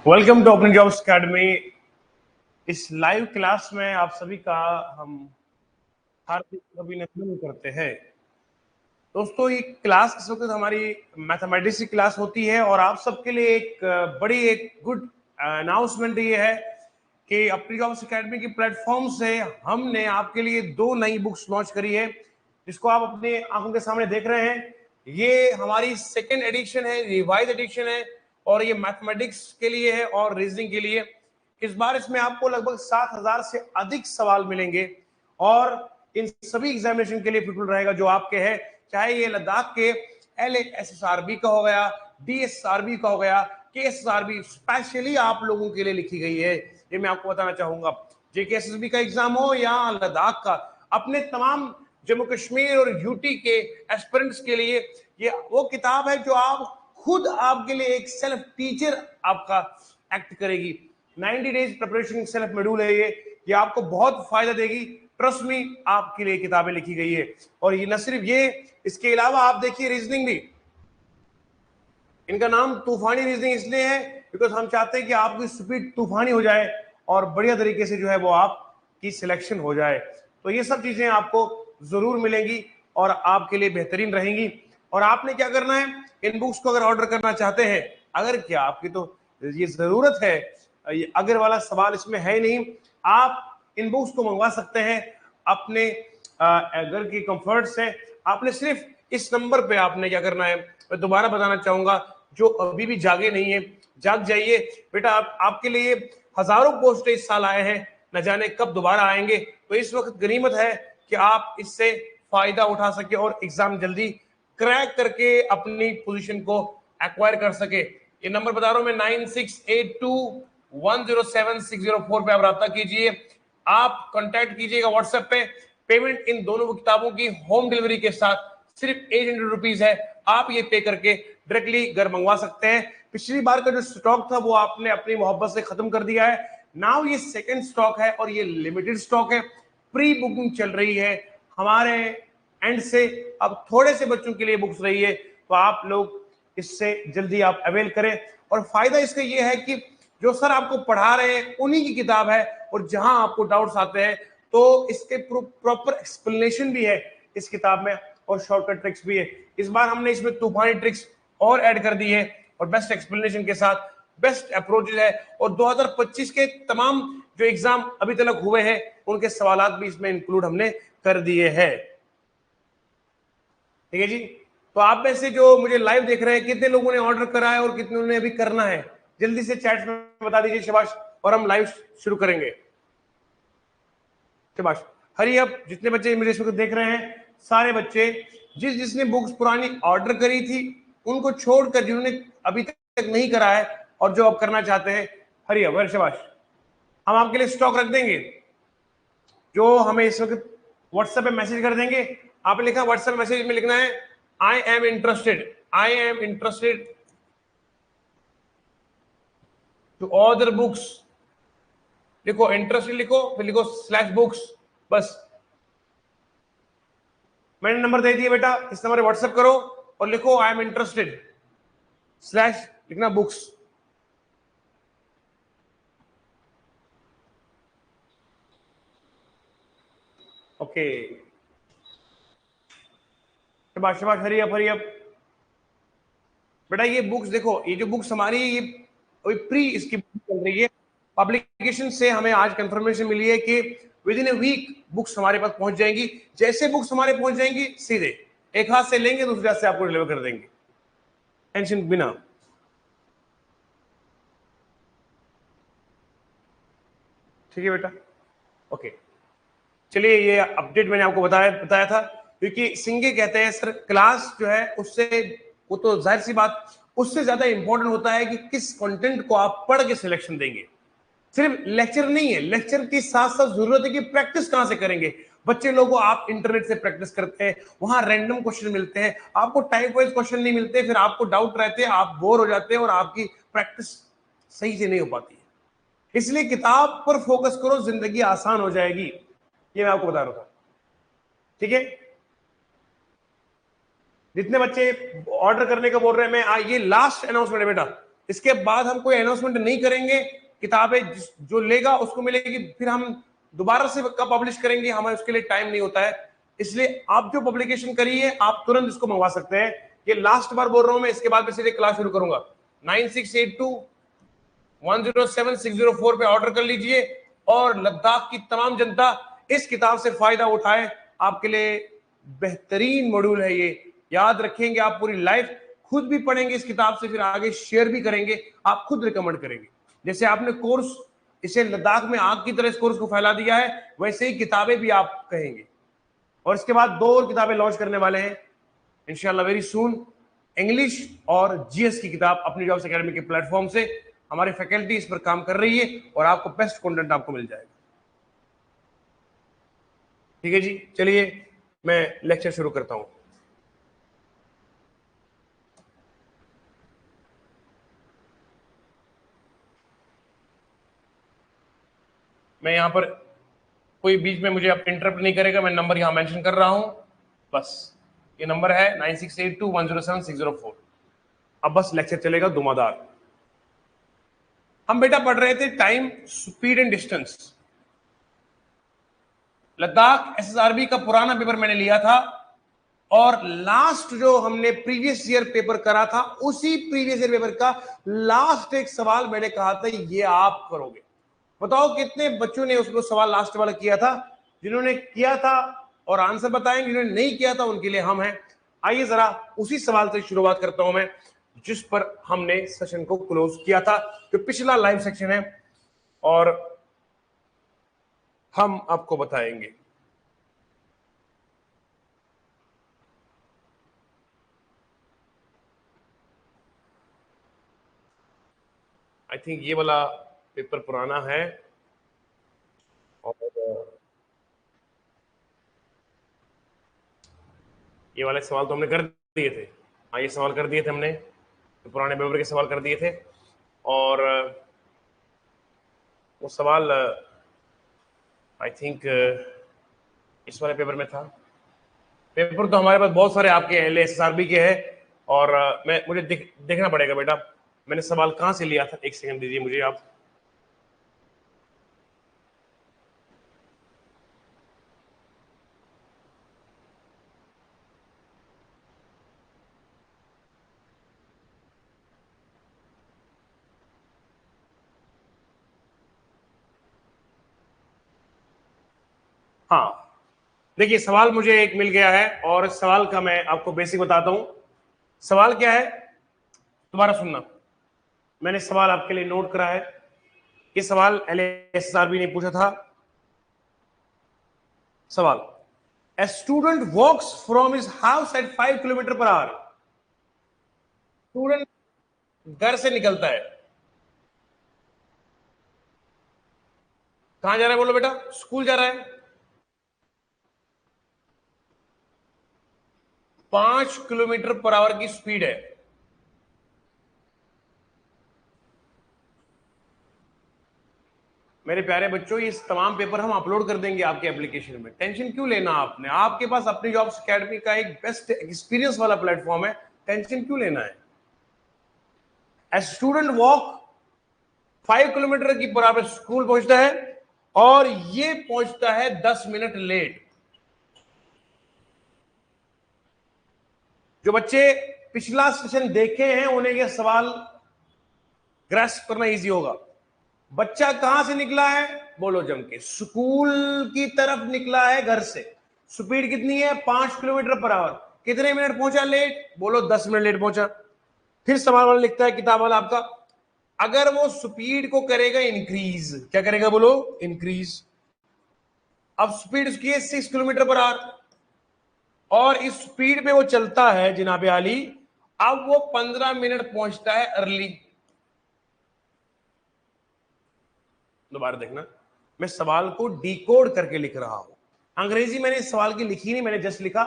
Welcome to Open Jobs Academy. इस live class में आप सभी का हम हार्दिक अभिनंदन करते हैं। दोस्तों, ये क्लास इस वक्त हमारी मैथमेटिक्स की क्लास होती है और आप सबके लिए एक गुड अनाउंसमेंट ये है कि अपनी जॉब्स अकेडमी के प्लेटफॉर्म से हमने आपके लिए 2 नई बुक्स लॉन्च करी है, जिसको आप अपने आंखों के सामने देख रहे हैं। ये हमारी सेकेंड एडिशन है, रिवाइज एडिशन है, और ये मैथमेटिक्स के लिए है और रीजनिंग के लिए। इस बार इसमें आपको लगभग 7,000 से अधिक सवाल मिलेंगे और इन सभी एग्जामिनेशन के लिए फिटफुल रहेगा जो आपके हैं, चाहे ये लद्दाख के LASSRB का हो गया, DSRB का हो गया, KSSRB स्पेशली आप लोगों के लिए लिखी गई है। ये मैं आपको बताना चाहूंगा, JKSSB का एग्जाम हो या लद्दाख का, अपने तमाम जम्मू कश्मीर और यूटी के एस्पिरेंट्स के लिए ये वो किताब है जो आप खुद आपके लिए एक सेल्फ टीचर आपका एक्ट करेगी। 90 डेज प्रिपरेशन सेल्फ मॉड्यूल है ये आपको बहुत फायदा देगी। ट्रस्ट मी, आपके लिए किताबें लिखी गई है। और ये न सिर्फ ये, इसके अलावा आप देखिए रीजनिंग भी, इनका नाम तूफानी रीजनिंग इसलिए है बिकॉज हम चाहते हैं कि आपकी स्पीड तूफानी हो जाए और बढ़िया तरीके से जो है वो आपकी सिलेक्शन हो जाए। तो ये सब चीजें आपको जरूर मिलेंगी और आपके लिए बेहतरीन रहेंगी। और आपने क्या करना है, इन बुक्स को अगर ऑर्डर करना चाहते हैं, अगर क्या आपकी तो ये जरूरत है, ये अगर वाला सवाल इसमें है नहीं, आप इन बुक्स को मंगवा सकते हैं अपने घर की कंफर्ट से। आपने सिर्फ इस नंबर पे आपने क्या करना है, मैं दोबारा बताना चाहूंगा, जो अभी भी जागे नहीं है, जाग जाइए बेटा। आपके लिए हजारों पोस्ट इस साल आए हैं, न जाने कब दोबारा आएंगे। तो इस वक्त गनीमत है कि आप इससे फायदा उठा सके और एग्जाम जल्दी क्रैक करके अपनी पोजीशन को एक्वायर कर सके। ये नंबर बता रहा हूं मैं, 9682107604 पे आप रब्ता कीजिए, आप कांटेक्ट कीजिएगा व्हाट्सएप पे। पेमेंट इन दोनों किताबों की होम डिलीवरी के साथ सिर्फ 800 रुपीज है। आप ये पे करके डायरेक्टली घर मंगवा सकते हैं। पिछली बार का जो स्टॉक था वो आपने अपनी मोहब्बत से खत्म कर दिया है। नाउ ये सेकंड स्टॉक है और ये लिमिटेड स्टॉक है, प्री बुकिंग चल रही है हमारे एंड से। अब थोड़े से बच्चों के लिए बुक्स रही है, तो आप लोग इससे जल्दी आप अवेल करें। और फायदा इसका ये है कि जो सर आपको पढ़ा रहे हैं उन्हीं की किताब है, और जहां आपको डाउट्स आते हैं तो इसके प्रॉपर एक्सप्लेनेशन भी है इस किताब में और शॉर्टकट ट्रिक्स भी है। इस बार हमने इसमें तूफानी ट्रिक्स और ऐड कर दी है और बेस्ट एक्सप्लेनेशन के साथ बेस्ट अप्रोच है। और 2025 के तमाम जो एग्जाम अभी तक हुए हैं उनके सवालात भी इसमें इंक्लूड हमने कर दिए हैं। ठीक है जी। तो आप में से जो मुझे लाइव देख रहे हैं, कितने लोगों ने ऑर्डर करा है और कितने ने अभी करना है, जल्दी से चैट में बता दीजिए शाबाश, और हम लाइव शुरू करेंगे। शाबाश, हरी अप। जितने बच्चे मेरे इस वक्त देख रहे हैं, सारे बच्चे जिसने बुक्स पुरानी ऑर्डर करी थी उनको छोड़कर जिन्होंने अभी तक नहीं करा है और जो अब करना चाहते हैं, हरी अप, शाबाश। हम आपके लिए स्टॉक रख देंगे। जो हमें इस वक्त व्हाट्सएप पे मैसेज कर देंगे, आपने लिखा व्हाट्सएप मैसेज में लिखना है I am interested to order books. लिखो इंटरेस्टेड, लिखो, फिर लिखो /बुक्स। बस मैंने नंबर दे दिया बेटा, इस नंबर पे व्हाट्सएप करो और लिखो आई एम इंटरेस्टेड / लिखना बुक्स। ओके, शाबाश शाबाश, हरी अप हरी अप। बेटा ये बुक्स देखो, ये जो बुक्स हमारी ये प्री इसकी चल रही है। पब्लिकेशन से हमें आज कंफर्मेशन मिली है कि within a week books हमारे पास पहुंच जाएंगी। जैसे बुक्स हमारे पहुंच जाएंगी, सीधे एक हाथ से लेंगे, दूसरे हाथ से आपको डिलीवर कर देंगे, टेंशन बिना। ठीक है बेटा, ओके। चलिए, ये अपडेट मैंने आपको बताया था, क्योंकि सिंगे कहते हैं सर क्लास जो है उससे, वो तो जाहिर सी बात, उससे ज्यादा इंपॉर्टेंट होता है कि किस कंटेंट को आप पढ़ के सिलेक्शन देंगे। सिर्फ लेक्चर नहीं है, लेक्चर के साथ साथ जरूरत है कि प्रैक्टिस कहां से करेंगे। बच्चे लोगों, आप इंटरनेट से प्रैक्टिस करते हैं, वहां रैंडम क्वेश्चन मिलते हैं, आपको टाइप वाइज क्वेश्चन नहीं मिलते, फिर आपको डाउट रहते हैं, आप बोर हो जाते हैं और आपकी प्रैक्टिस सही से नहीं हो पाती है। इसलिए किताब पर फोकस करो, जिंदगी आसान हो जाएगी। ये मैं आपको बता रहा था। ठीक है, जितने बच्चे ऑर्डर करने का बोल रहे हैं, मैं ये लास्ट अनाउंसमेंट है बेटा, इसके बाद हम कोई अनाउंसमेंट नहीं करेंगे, किताबें जो लेगा उसको मिलेगी, फिर हम दोबारा से कब पब्लिश करेंगे, हमें उसके लिए टाइम नहीं होता है। इसलिए आप जो पब्लिकेशन करिए आप तुरंत इसको मंगवा सकते हैं। ये लास्ट बार बोल रहा हूं मैं, इसके बाद मैं सीधे क्लास शुरू करूंगा। 9682107604 पे ऑर्डर कर लीजिए और लद्दाख की तमाम जनता इस किताब से फायदा उठाए। आपके लिए बेहतरीन मॉड्यूल है ये, याद रखेंगे आप पूरी लाइफ, खुद भी पढ़ेंगे इस किताब से, फिर आगे शेयर भी करेंगे, आप खुद रिकमेंड करेंगे। जैसे आपने कोर्स इसे लद्दाख में आग की तरह इस कोर्स को फैला दिया है, वैसे ही किताबें भी आप कहेंगे। और इसके बाद 2 और किताबें लॉन्च करने वाले हैं इंशाल्लाह वेरी सून, इंग्लिश और जीएस की किताब अपनी जॉब्स एकेडमी के प्लेटफॉर्म से। हमारी फैकल्टी इस पर काम कर रही है और आपको बेस्ट कंटेंट आपको मिल जाएगा। ठीक है जी, चलिए मैं लेक्चर शुरू करता हूं। मैं यहां पर कोई बीच में मुझे अब इंटरप्ट नहीं करेगा, मैं नंबर यहां मेंशन कर रहा हूं, बस ये नंबर है 9682107604। अब बस लेक्चर चलेगा धुआंधार। हम बेटा पढ़ रहे थे time, speed and distance. Ladakh SSRB का पुराना पेपर मैंने लिया था और लास्ट जो हमने प्रीवियस ईयर पेपर करा था, उसी प्रीवियस ईयर पेपर का लास्ट एक सवाल मैंने कहा था ये आप करोगे। बताओ कितने बच्चों ने उसको सवाल लास्ट वाला किया था? जिन्होंने किया था और आंसर बताएंगे, जिन्होंने नहीं किया था उनके लिए हम हैं। आइए जरा उसी सवाल से शुरुआत करता हूं मैं जिस पर हमने सेशन को क्लोज किया था, जो पिछला लाइव सेक्शन है, और हम आपको बताएंगे। आई थिंक ये वाला पेपर पुराना है और ये वाले सवाल तो हमने कर दिए थे। हाँ, ये सवाल कर दिए थे हमने, तो पुराने पेपर के सवाल कर दिए थे। और वो सवाल आई थिंक इस वाले पेपर में था। पेपर तो हमारे पास बहुत सारे आपके एसएसआरबी के हैं और मुझे देखना पड़ेगा बेटा मैंने सवाल कहां से लिया था। एक सेकंड दीजिए मुझे आप। हाँ, देखिए सवाल मुझे एक मिल गया है और इस सवाल का मैं आपको बेसिक बताता हूं। सवाल क्या है, दोबारा सुनना, मैंने सवाल आपके लिए नोट करा है। ये सवाल एसएसआरबी ने पूछा था। सवाल, A student walks from his house at 5 kilometre per hour. Student घर से निकलता है, कहां जा रहा है बोलो बेटा? स्कूल जा रहा है। 5 किलोमीटर पर आवर की स्पीड है। मेरे प्यारे बच्चों, ये तमाम पेपर हम अपलोड कर देंगे आपके एप्लीकेशन में, टेंशन क्यों लेना आपने? आपके पास अपनी जॉब्स एकेडमी का एक बेस्ट एक्सपीरियंस वाला प्लेटफॉर्म है, टेंशन क्यों लेना है? ए स्टूडेंट वॉक 5 किलोमीटर की पर आवर स्कूल पहुंचता है और ये पहुंचता है 10 मिनट लेट। जो बच्चे पिछला सेशन देखे हैं उन्हें यह सवाल ग्रैस्प करना इजी होगा। बच्चा कहां से निकला है बोलो जम के? स्कूल की तरफ निकला है घर से। स्पीड कितनी है? 5 किलोमीटर पर आवर। कितने मिनट पहुंचा लेट बोलो? 10 मिनट लेट पहुंचा। फिर सवाल वाला लिखता है किताब वाला आपका, अगर वो स्पीड को करेगा इंक्रीज, क्या करेगा बोलो? इंक्रीज। अब स्पीड उसकी है 6 किलोमीटर पर आवर और इस स्पीड पे वो चलता है जनाबे आली, अब वो 15 मिनट पहुंचता है अर्ली। दोबारा देखना, मैं सवाल को डिकोड करके लिख रहा हूं। अंग्रेजी मैंने इस सवाल की लिखी नहीं, मैंने जस्ट लिखा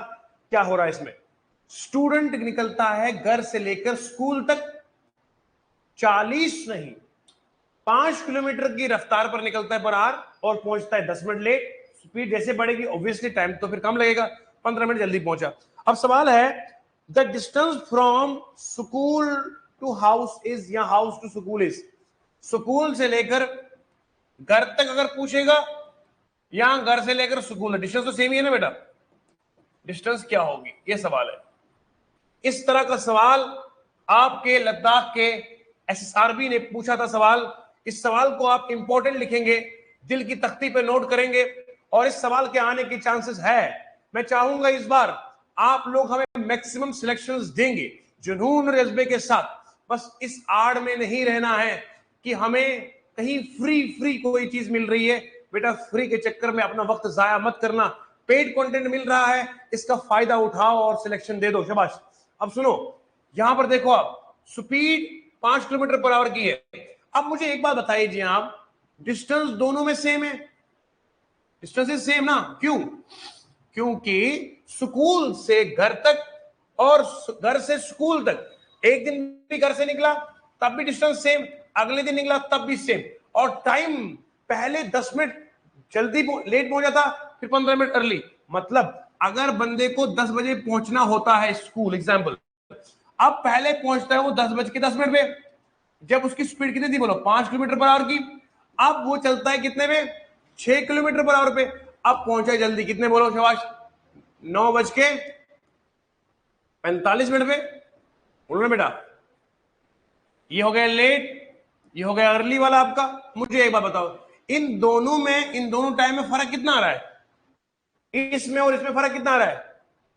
क्या हो रहा है इसमें। स्टूडेंट निकलता है घर से लेकर स्कूल तक 40 नहीं 5 किलोमीटर की रफ्तार पर निकलता है पर आवर और पहुंचता है 10 मिनट लेट। स्पीड जैसे बढ़ेगी ऑब्वियसली टाइम तो फिर कम लगेगा, 15 मिनट जल्दी पहुंचा। अब सवाल है the distance from school to house is या house to school is, school से लेकर घर तक अगर पूछेगा या घर से लेकर स्कूल, डिस्टेंस तो सेम ही है ना बेटा, डिस्टेंस क्या होगी ये सवाल है। इस तरह का सवाल आपके लद्दाख के एसएसआरबी ने पूछा था सवाल। इस सवाल को आप इंपॉर्टेंट लिखेंगे, दिल की तख्ती पे नोट करेंगे और इस सवाल के आने की चांसेस है। मैं चाहूंगा इस बार आप लोग हमें मैक्सिमम सिलेक्शंस देंगे जुनून और जज्बे के साथ। बस इस आड़ में नहीं रहना है कि हमें कहीं फ्री कोई चीज मिल रही है। बेटा फ्री के चक्कर में अपना वक्त जाया मत करना। पेड कंटेंट मिल रहा है, इसका फायदा उठाओ और सिलेक्शन दे दो, शाबाश। अब सुनो, यहां पर देखो आप, स्पीड 5 किलोमीटर पर आवर की है। अब मुझे एक बात बताइए जी, आप डिस्टेंस दोनों में सेम है, डिस्टेंस इज सेम ना, क्यों? क्योंकि स्कूल से घर तक और घर से स्कूल तक एक दिन भी घर से निकला तब भी डिस्टेंस सेम, अगले दिन निकला तब भी सेम, और टाइम पहले 10 मिनट जल्दी लेट पहुंचा था, फिर 15 मिनट अर्ली। मतलब अगर बंदे को 10 बजे पहुंचना होता है स्कूल एग्जाम्पल, अब पहले पहुंचता है वो 10:10 पे, जब उसकी स्पीड कितनी थी बोलो, 5 किलोमीटर पर आवर की। अब वो चलता है कितने में, 6 किलोमीटर पर आवर पे। अब पहुंचा जल्दी कितने बोलो शाबाश, 9:45 पे। बोलो ना बेटा, ये हो गया लेट, ये हो गया अर्ली वाला आपका। मुझे एक बात बताओ, इन दोनों टाइम में फर्क कितना आ रहा है? इसमें और इसमें फर्क कितना आ रहा है?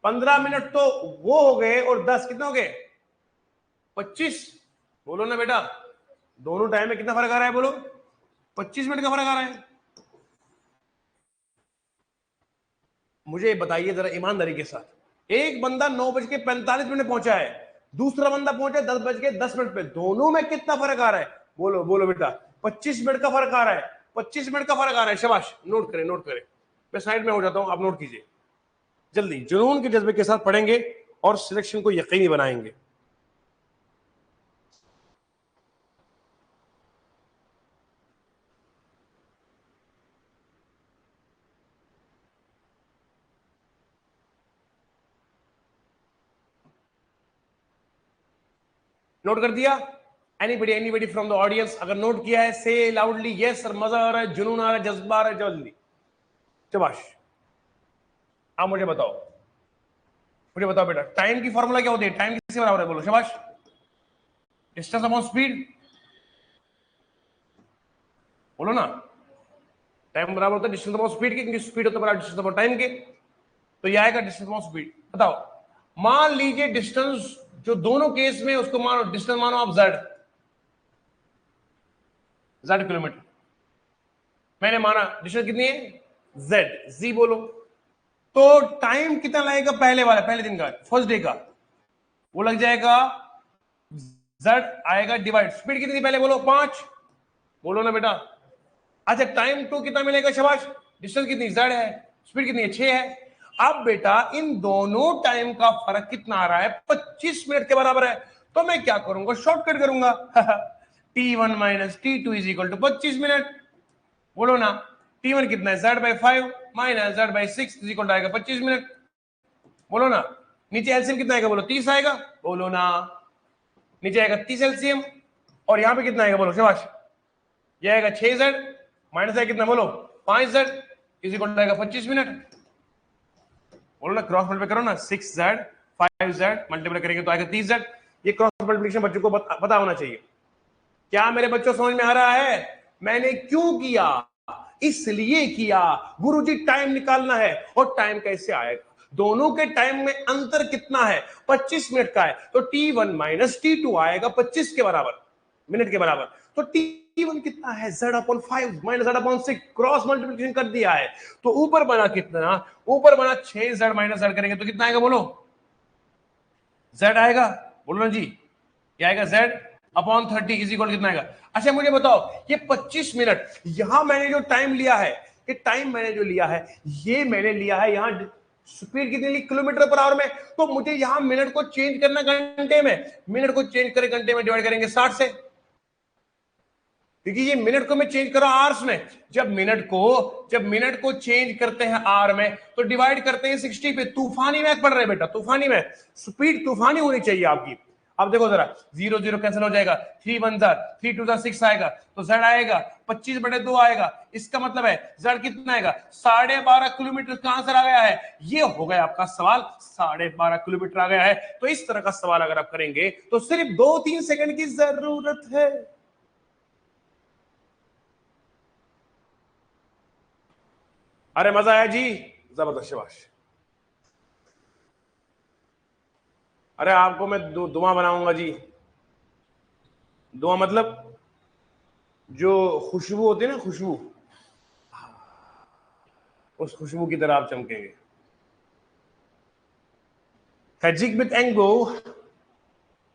15 मिनट तो वो हो गए और 10 कितने हो गए, 25। बोलो ना बेटा, दोनों टाइम में कितना फर्क आ रहा है बोलो, 25 मिनट का फर्क आ रहा है। मुझे बताइए जरा ईमानदारी के साथ, एक बंदा 9:45 पहुंचा है, दूसरा बंदा पहुंचा 10:10 पे, दोनों में कितना फर्क आ रहा है? बोलो बोलो बेटा, 25 मिनट का फर्क आ रहा है, 25 मिनट का फर्क आ रहा है, शाबाश। नोट करें नोट करें, मैं साइड में हो जाता हूं, आप नोट कीजिए जल्दी। जुनून के जज्बे के साथ पढ़ेंगे और सिलेक्शन को यकीनी बनाएंगे। नोट कर दिया? एनीबडी फ्रॉम द ऑडियंस अगर नोट किया है से लाउडली यस सर, मजा आ रहा है, जुनून आ रहा है, जज्बा आ रहा है, जल्दी शाबाश। आप मुझे बताओ बेटा, टाइम की फॉर्मूला क्या होती है, टाइम किससे बराबर है बोलो शाबाश, डिस्टेंस अपॉन स्पीड। बोलो ना, टाइम बराबर होता है डिस्टेंस अपॉन स्पीड के, क्योंकि स्पीड होता है बराबर डिस्टेंस अपॉन टाइम के। तो यह आएगा डिस्टेंस अपॉन स्पीड। बताओ, मान लीजिए डिस्टेंस जो दोनों केस में उसको मानो, डिस्टेंस मानो आप z किलोमीटर, मैंने माना डिस्टेंस कितनी है z बोलो, तो टाइम कितना लगेगा पहले दिन का, फर्स्ट डे का, वो लग जाएगा z आएगा डिवाइड, स्पीड कितनी पहले बोलो 5, बोलो ना बेटा। अच्छा टाइम 2 कितना मिलेगा शाबाश, डिस्टेंस कितनी z है, स्पीड कितनी है 6 है। अब बेटा इन दोनों टाइम का फर्क कितना आ रहा है, 25 मिनट के बराबर है। तो मैं क्या करूंगा, शॉर्टकट करूंगा t1 minus t2 is equal to 25 minute. बोलो ना, t1 कितना है z/5 minus z/6 is equal to आएगा 25 मिनट। बोलो ना, नीचे एलसीएम कितना आएगा बोलो, 30 आएगा। बोलो ना, नीचे आएगा 30 एलसीएम, और यहां पे कितना आएगा बोलो शाबाश, ये आएगा 6z माइनस है कितना बोलो 5z इज इक्वल टू आएगा 25 मिनट। बोलो ना, क्रॉस मल्टीप्लाई करो ना, 6z 5z मल्टीप्लाई करेंगे तो आएगा 30z। ये क्रॉस मल्टीप्लिकेशन बच्चों को पता होना चाहिए। क्या मेरे बच्चों समझ में आ रहा है? मैंने क्यों किया, इसलिए किया, गुरुजी टाइम निकालना है, और टाइम कैसे आएगा, दोनों के टाइम में अंतर कितना है, 25 मिनट का है, तो t1 माइनस t2 आएगा 25 के बराबर, मिनट के बराबर। तो t1 कितना है, z/5 minus z/6, cross multiplication कर दिया है, तो ऊपर बना कितना, ऊपर बना 6z माइनस z करेंगे तो कितना आएगा बोलो, z आएगा। बोलो ना जी, ये आएगा z/30 इज इक्वल कितना आएगा। अच्छा मुझे बताओ, ये 25 मिनट यहां मैंने जो टाइम लिया है, ये टाइम मैंने जो लिया है, ये मैंने लिया है यहां स्पीड कितनी ली, किलोमीटर पर आवर में, तो मुझे यहां मिनट को चेंज करना घंटे में, मिनट को चेंज करें घंटे में, डिवाइड करेंगे 60 से, क्योंकि ये मिनट को मैं चेंज कर रहा हूं आवर्स में। जब मिनट को चेंज करते हैं आवर में तो डिवाइड करते हैं 60 पे। तूफानी मैथ पढ़ रहे बेटा, तूफानी मैथ, स्पीड तूफानी होनी चाहिए आपकी। अब देखो जरा, 0 0 कैंसिल हो जाएगा, 3 1 जार, 3 2 जार 6 आएगा, तो z आएगा 25/2 आएगा। इसका मतलब है z कितना आएगा, 12.5 किलोमीटर का आंसर आ गया है। ये हो गया आपका सवाल, 12.5 किलोमीटर आ गया है। तो इस तरह का सवाल अगर आप करेंगे तो सिर्फ 2-3 सेकंड की जरूरत है। अरे मजा आया जी, जबरदस्त, शाबाश। अरे आपको मैं दुआ बनाऊंगा जी। दुआ मतलब जो खुशबू होती है ना, खुशबू, उस खुशबू की तरह आप चमकेंगे। Hedging with Ango,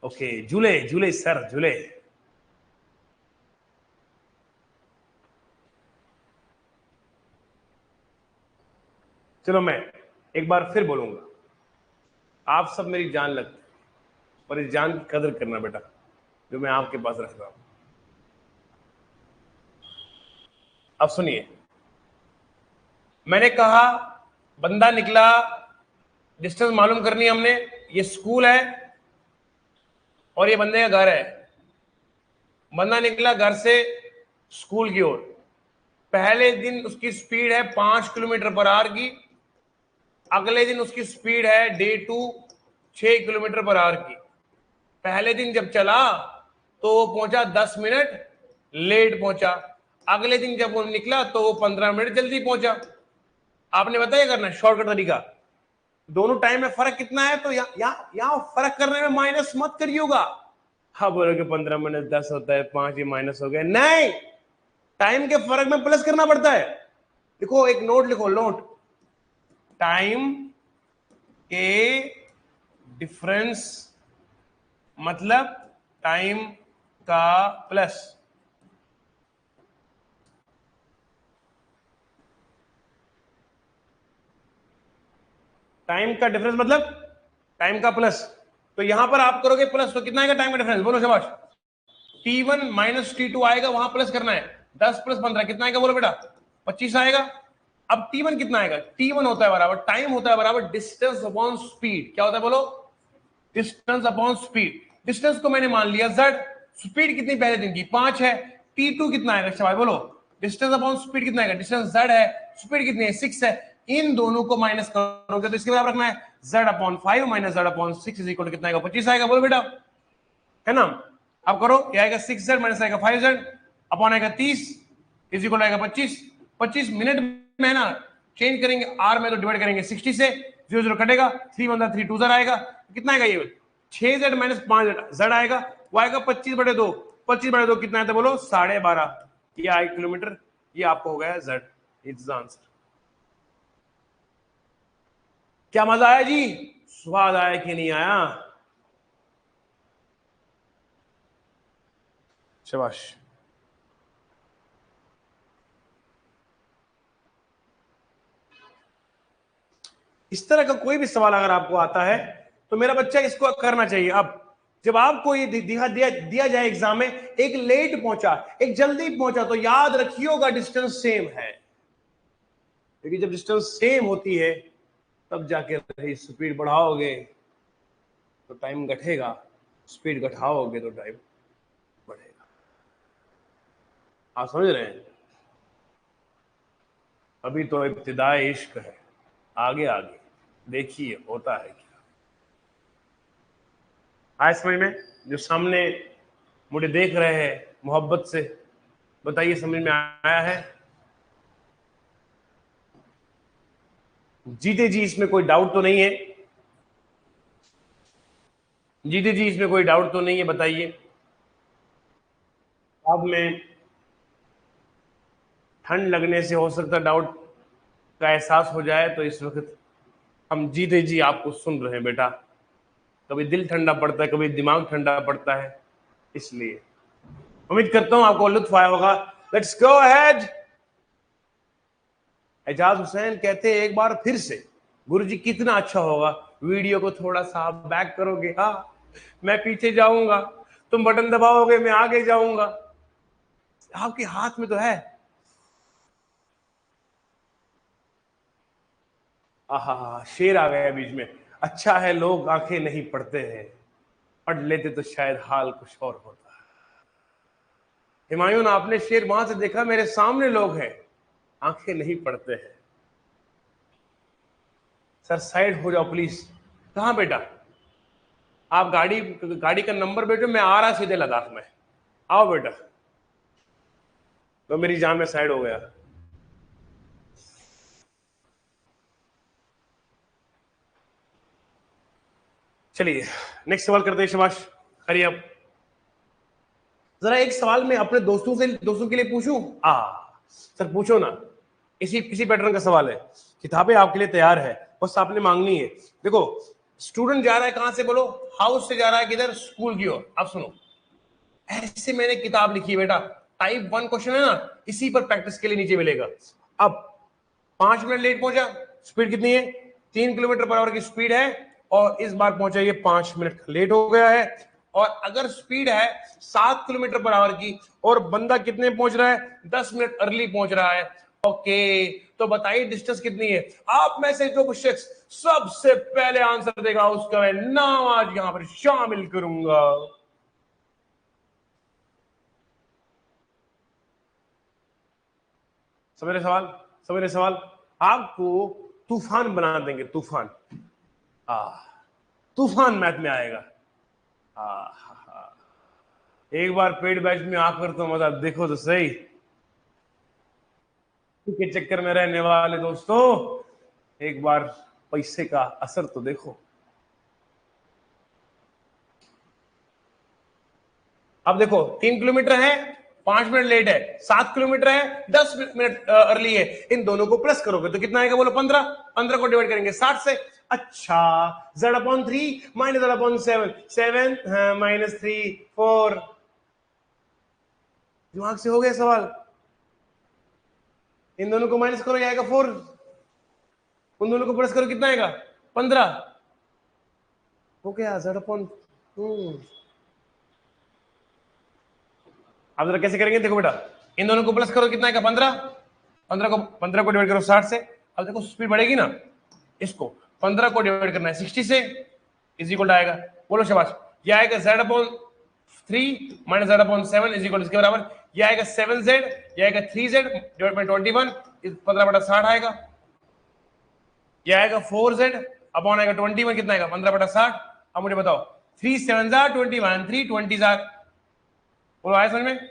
ओके, झूले झूले सर, झूले। चलो मैं एक बार फिर बोलूंगा, आप सब मेरी जान लगते, और इस जान की कदर करना बेटा, जो मैं आपके पास रख रहा हूं। अब सुनिए, मैंने कहा बंदा निकला, डिस्टेंस मालूम करनी है हमने, ये स्कूल है और ये बंदे का घर है। बंदा निकला घर से स्कूल की ओर, पहले दिन उसकी स्पीड है 5 किलोमीटर पर आवर की, अगले दिन उसकी स्पीड है डे 2 6 किलोमीटर पर आवर की। पहले दिन जब चला तो वो पहुंचा 10 मिनट लेट पहुंचा, अगले दिन जब वो निकला तो वो 15 मिनट जल्दी पहुंचा। आपने बताया करना शॉर्टकट तरीका, दोनों टाइम में फर्क कितना है, तो यहां फर्क करने में माइनस मत करिएगा। हाँ बोलोगे 15 मिनट 10 होता है, 5 ही माइनस हो गए, नहीं, टाइम के फर्क में प्लस करना पड़ता है। देखो एक नोट लिखो, नोट, टाइम के डिफरेंस मतलब टाइम का प्लस। टाइम का डिफरेंस मतलब टाइम का प्लस। तो यहां पर आप करोगे प्लस, तो कितना आएगा टाइम का डिफरेंस, बोलो शाबाश। T1 माइनस T2 आएगा, वहां प्लस करना है, 10 प्लस 15 कितना आएगा, बोलो बेटा, 25 आएगा। अब T1 कितना आएगा, T1 होता है बराबर, टाइम होता है बराबर डिस्टेंस अपॉन स्पीड। क्या होता है बोलो, डिस्टेंस अपॉन स्पीड। डिस्टेंस को मैंने मान लिया z, स्पीड कितनी पहले दिन की 5 है, T2 कितना आएगा शाबाश बोलो, डिस्टेंस अपॉन स्पीड कितना आएगा, डिस्टेंस z है, स्पीड कितनी है 6 है, इन दोनों को माइनस करोगे तो इसके बराबर रखना है, z upon 5 minus z upon 6 is equal to कितना आएगा, 25 आएगा, बोलो बेटा, है ना। अब करो, ये आएगा 6z माइनस आएगा 5z अपॉन आएगा 30 इज इक्वल आएगा 25। 25 मिनट में है ना, चेंज करेंगे आर में तो डिवाइड करेंगे 60 से, 0 0 कटेगा, 3 1 3 2 आएगा, कितना आएगा ये 6z माइनस 5z आएगा, वो आएगा 25/2। 25/2 कितना है तो बोलो 12.5, ये आए किलोमीटर, ये आपको हो गया z, इट्स आंसर। क्या मजा आया जी, स्वाद आया कि नहीं आया, शाबाश। इस तरह का कोई भी सवाल अगर आपको आता है तो मेरा बच्चा इसको करना चाहिए। अब जब आपको ये दिया जाए एग्जाम में, एक लेट पहुंचा एक जल्दी पहुंचा, तो याद रखिएगा डिस्टेंस सेम है, क्योंकि जब डिस्टेंस सेम होती है तब जाके स्पीड बढ़ाओगे तो टाइम घटेगा, स्पीड घटाओगे तो टाइम बढ़ेगा। आप समझ रहे हैं, अभी तो इब्तिदाए इश्क है, आगे आगे देखिए होता है क्या। आए समझ में, जो सामने मुझे देख रहे हैं मोहब्बत से, बताइए समझ में आया है। जीते जी इसमें कोई डाउट तो नहीं है, जीते जी इसमें कोई डाउट तो नहीं है, बताइए। अब में ठंड लगने से हो सकता डाउट का एहसास हो जाए, तो इस वक्त हम जीते जी आपको सुन रहे हैं बेटा, कभी दिल ठंडा पड़ता है, कभी दिमाग ठंडा पड़ता है, इसलिए उम्मीद करता हूं आपको लुत्फ आया होगा। Let's go ahead. Ejaz Hussain कहते हैं एक बार फिर से, गुरुजी कितना अच्छा होगा वीडियो को थोड़ा सा बैक करोगे, हाँ मैं पीछे जाऊंगा, तुम बटन दबाओगे मैं आगे जाऊंगा, आपके हाथ में तो है। आहा शेर आ गया बीच में, अच्छा है लोग आंखें नहीं पड़ते हैं, पढ़ लेते तो शायद हाल कुछ और होता। हुमायूं, आपने शेर वहां से देखा, मेरे सामने लोग हैं, आंखें नहीं पड़ते हैं। सर साइड हो जाओ प्लीज। कहाँ बेटा? आप गाड़ी गाड़ी का नंबर बेटो, मैं आ रहा सीधे लद्दाख में। आओ बेटा। तो मेरी जान में साइड हो गया। चलिए नेक्स्ट सवाल करते हैं। शबाश, हरी आप। जरा एक सवाल मैं अपने दोस्तों के लिए पूछूं। सर पूछो ना। इसी पैटर्न का सवाल है। किताबें आपके लिए तैयार है, बस आपने मांगनी है। देखो, स्टूडेंट जा रहा है कहां से बोलो? हाउस से जा रहा है किधर? स्कूल की ओर। आप सुनो, ऐसे मैंने किताब लिखी है बेटा। टाइप 1 क्वेश्चन है ना, इसी पर प्रैक्टिस के लिए नीचे मिलेगा। अब 5 मिनट लेट पहुंचा, स्पीड कितनी है? 3 किलोमीटर पर आवर की स्पीड है, और इस बार पहुंचा ये 5 मिनट लेट हो गया है। और अगर स्पीड है 7 किलोमीटर पर आवर की, और बंदा कितने पहुंच रहा है? 10 मिनट अर्ली पहुंच रहा है। ओके, तो बताइए डिस्टेंस कितनी है? आप में से जो शख्स सबसे पहले आंसर देगा, उसका मैं नाम आज यहां पर शामिल करूंगा। समझ सवाल। आपको तूफान बना देंगे, तूफान। आ तूफान मैथ में आएगा। एक बार पेड बैच में आकर तो मजा देखो तो सही। के चक्कर में रहने वाले दोस्तों, एक बार पैसे का असर तो देखो। अब देखो, 3 किलोमीटर है, 5 मिनट लेट है। 7 किलोमीटर है, 10 मिनट अर्ली है। इन दोनों को प्लस करोगे तो कितना आएगा बोलो? 15। 15 को डिवाइड करेंगे 60 से। अच्छा, z/3 माइनस z/7, 7 माइनस 3 4। दिमाग से हो गया सवाल? इन दोनों को माइनस करो, ये आएगा 4। उन दोनों को प्लस करो, कितना आएगा? 15। हो गया z/2। अब जरा कैसे करेंगे? देखो बेटा, इन दोनों को प्लस करो, कितना आएगा? 15। 15 को डिवाइड करो 60 से। अब देखो स्पीड बढ़ेगी ना, इसको 15 को डिवाइड करना है 60 से, इज इक्वल आएगा, बोलो शाबाश, ये आएगा z/3 minus z/7 is equal, इसके बराबर ये आएगा 7z, ये आएगा 3z डिवाइड बाय 21, 15/60 आएगा। ये आएगा 4z अपॉन आएगा 21, कितना आएगा? 15/60। अब मुझे बताओ, 3 7 21, 3 20 बोलो, आया समझ में?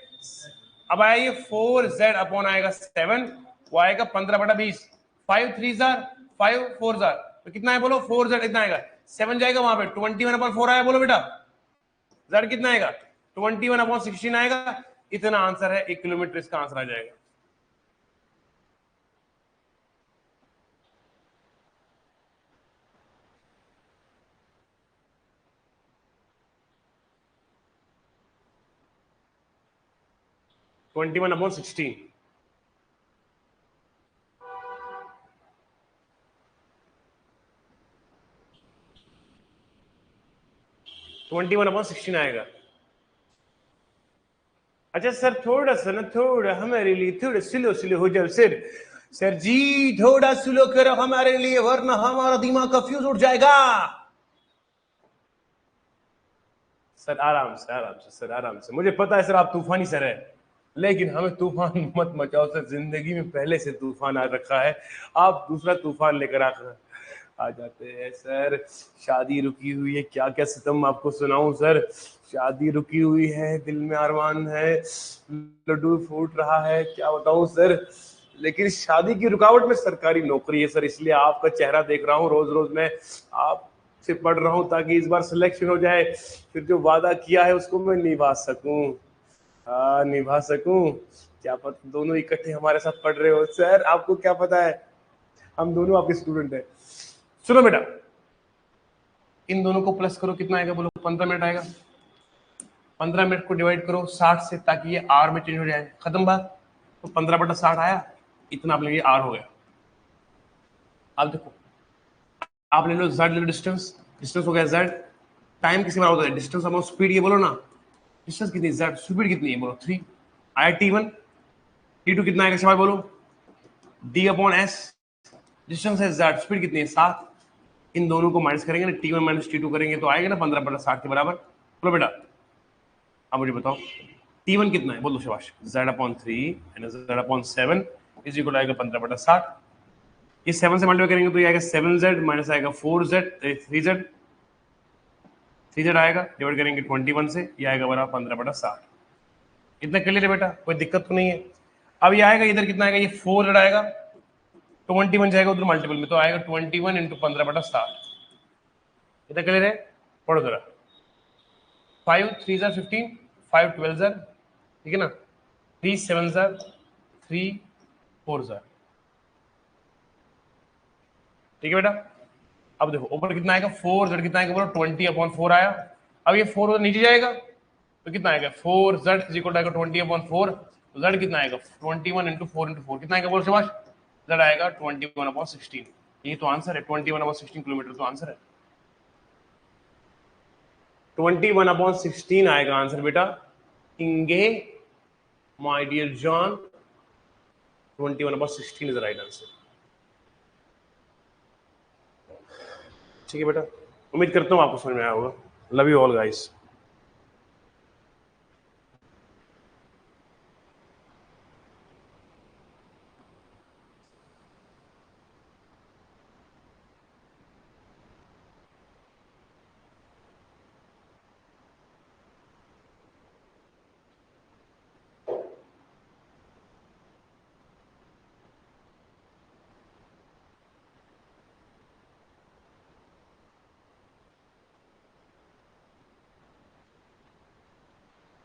अब आया ये 4z अपॉन आएगा 7, वो आएगा 15/20। 5 3 5 4 तो कितना है बोलो? 4z इतना आएगा। 7 जाएगा वहां पे, 21/4 आया, बोलो बेटा z कितना आएगा? 21/16 आएगा। इतना आंसर है, 1 किलोमीटर इसका आंसर आ जाएगा। ट्वेंटी 21/16। आएगा। अच्छा सर, थोड़ा सा ना, थोड़ा हमारे लिए थोड़ा स्लो हो जाओ सर। सर जी थोड़ा स्लो करो हमारे लिए, वरना हमारा दिमाग का फ्यूज उठ जाएगा। सर आराम से सर, आराम से। मुझे पता है सर आप तूफानी सर है, लेकिन हमें तूफान मत मचाओ सर। जिंदगी में पहले से तूफान आ रखा है, आप दूसरा तूफान लेकर आ जाते हैं सर। शादी रुकी हुई है, क्या क्या सितम आपको सुनाऊं सर। शादी रुकी हुई है, दिल में अरमान है, लड्डू फूट रहा है, क्या बताऊं सर। लेकिन शादी की रुकावट में सरकारी नौकरी है सर, इसलिए आपका चेहरा देख रहा हूँ रोज रोज। मैं आप से पढ़ रहा हूँ ताकि इस बार सिलेक्शन हो जाए, फिर जो वादा किया है उसको मैं निभा सकूं। क्या पता दोनों इकट्ठे हमारे साथ पढ़ रहे हो सर, आपको क्या पता है, हम दोनों आपके स्टूडेंट हैं। सुनो बेटा, इन दोनों को प्लस करो, कितना आएगा बोलो? 15 मिनट आएगा। 15 मिनट को डिवाइड करो 60 से, ताकि ये आर में चेंज हो जाए। खत्म बात। तो 15/60 आया, इतना आप लेंगे, आर हो गया। अब देखो, आप ले लो z, ले लो डिस्टेंस। डिस्टेंस हो गया z। टाइम किसी बराबर होता है? डिस्टेंस अपॉन स्पीड, ये बोलो ना। डिस्टेंस कितनी है? z। स्पीड कितनी है बोलो? 3। आया t1। t2 कितना आएगा शाबाश बोलो? d/s। डिस्टेंस है z, स्पीड कितनी है? 7। इन दोनों को माइनस करेंगे ना, t1 माइनस t2 करेंगे तो आएगा ना 15/60 के बराबर। बोलो बेटा, अब मुझे बताओ T1 कितना है, बोलो शाबाश। Z/3 Z/7 इज इक्वल आएगा 15/60। ये 7 से मल्टीप्लाई करेंगे तो ये आएगा 7Z माइनस आएगा 4Z 3Z 3Z आएगा, डिवाइड करेंगे 21 से, ये आएगा बराबर 15/60। इतना क्लियर है बेटा, कोई दिक्कत तो नहीं है। अब ये आएगा इधर कितना आएगा, ये 4Z आएगा, 21 जाएगा उधर मल्टीपल में तो आएगा 21 इंटू 15/60। इतना क्लियर है, पढ़ो जरा। 5 3 जार 15, 5 12 जार, ठीक है ना, 3 7 जार, 3 4 जार, ठीक है बेटा। अब देखो ऊपर कितना आएगा 4Z कितना आएगा, बोलो 20/4 आया। अब ये 4 नीचे जाएगा तो कितना आएगा 4Z इज इक्वल टू आएगा 20/4, तो Z कितना आएगा 21 इंटू 4 इंटू 4 कितना आएगा, बोलो शाबाश। Z आएगा 21/16। ये तो आंसर है, 21/16 किलोमीटर तो आंसर है। 21/16 आएगा आंसर बेटा। इंगे my dear John, 21/16 is the right answer. ठीक है बेटा, उम्मीद करता हूँ आपको समझ में आया होगा। Love you all guys.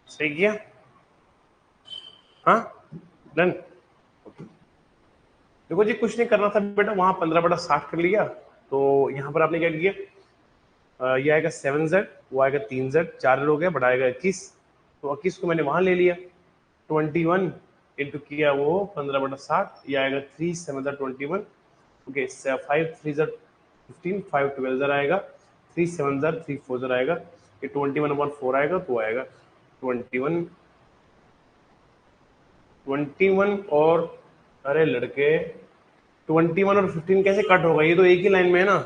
सही किया, हाँ डन। देखो जी कुछ नहीं करना था बेटा, वहां 15/60 कर लिया, तो यहाँ पर आपने क्या किया, ये आएगा 7Z, वो आएगा 3Z, 4 हो गया, बड़ा आएगा 21, तो 21 को मैंने वहां ले लिया, 21 इंटू किया वो 15/60, ये आएगा 3 7 21, ओके 5 3 15, 5 12 आएगा, 3 7 3 4 आएगा, ये 21/4 आएगा, तो आएगा 21 21 और अरे लड़के 21 और 15 कैसे कट होगा, ये तो एक ही लाइन में है ना।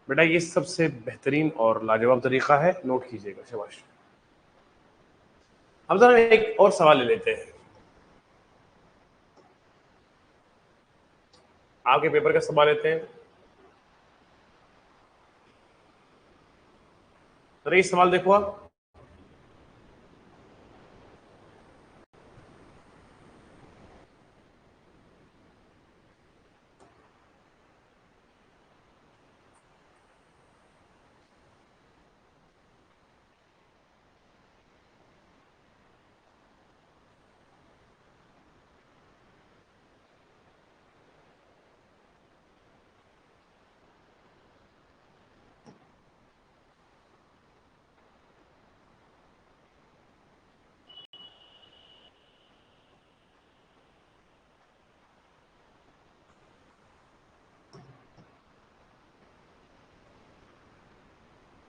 बेटा ये सबसे बेहतरीन और लाजवाब तरीका है, नोट कीजिएगा, शाबाश। अब जरा एक और सवाल ले लेते हैं, आपके पेपर का सवाल लेते हैं। तो ये सवाल देखो आप,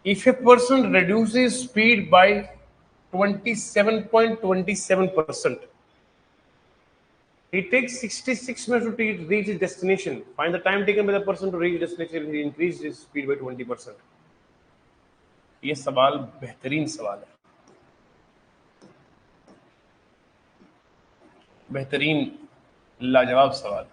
if a person reduces speed by 27.27%, he takes 66 minutes to reach his destination. Find the time taken by the person to reach destination if he increased his speed by 20%. ये सवाल बेहतरीन सवाल है, बेहतरीन लाजवाब सवाल।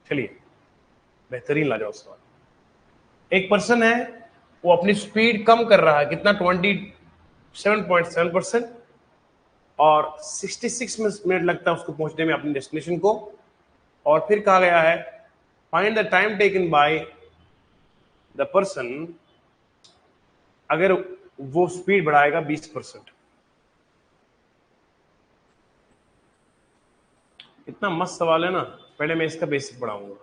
चलिए, बेहतरीन लाजवाब सवाल। एक पर्सन है, वो अपनी स्पीड कम कर रहा है, कितना 27.7%, और 66 मिनट लगता है उसको पहुंचने में अपनी डेस्टिनेशन को। और फिर कहा गया है find the time taken by the person अगर वो स्पीड बढ़ाएगा 20%। इतना मस्त सवाल है ना, पहले मैं इसका बेसिक पढ़ाऊंगा।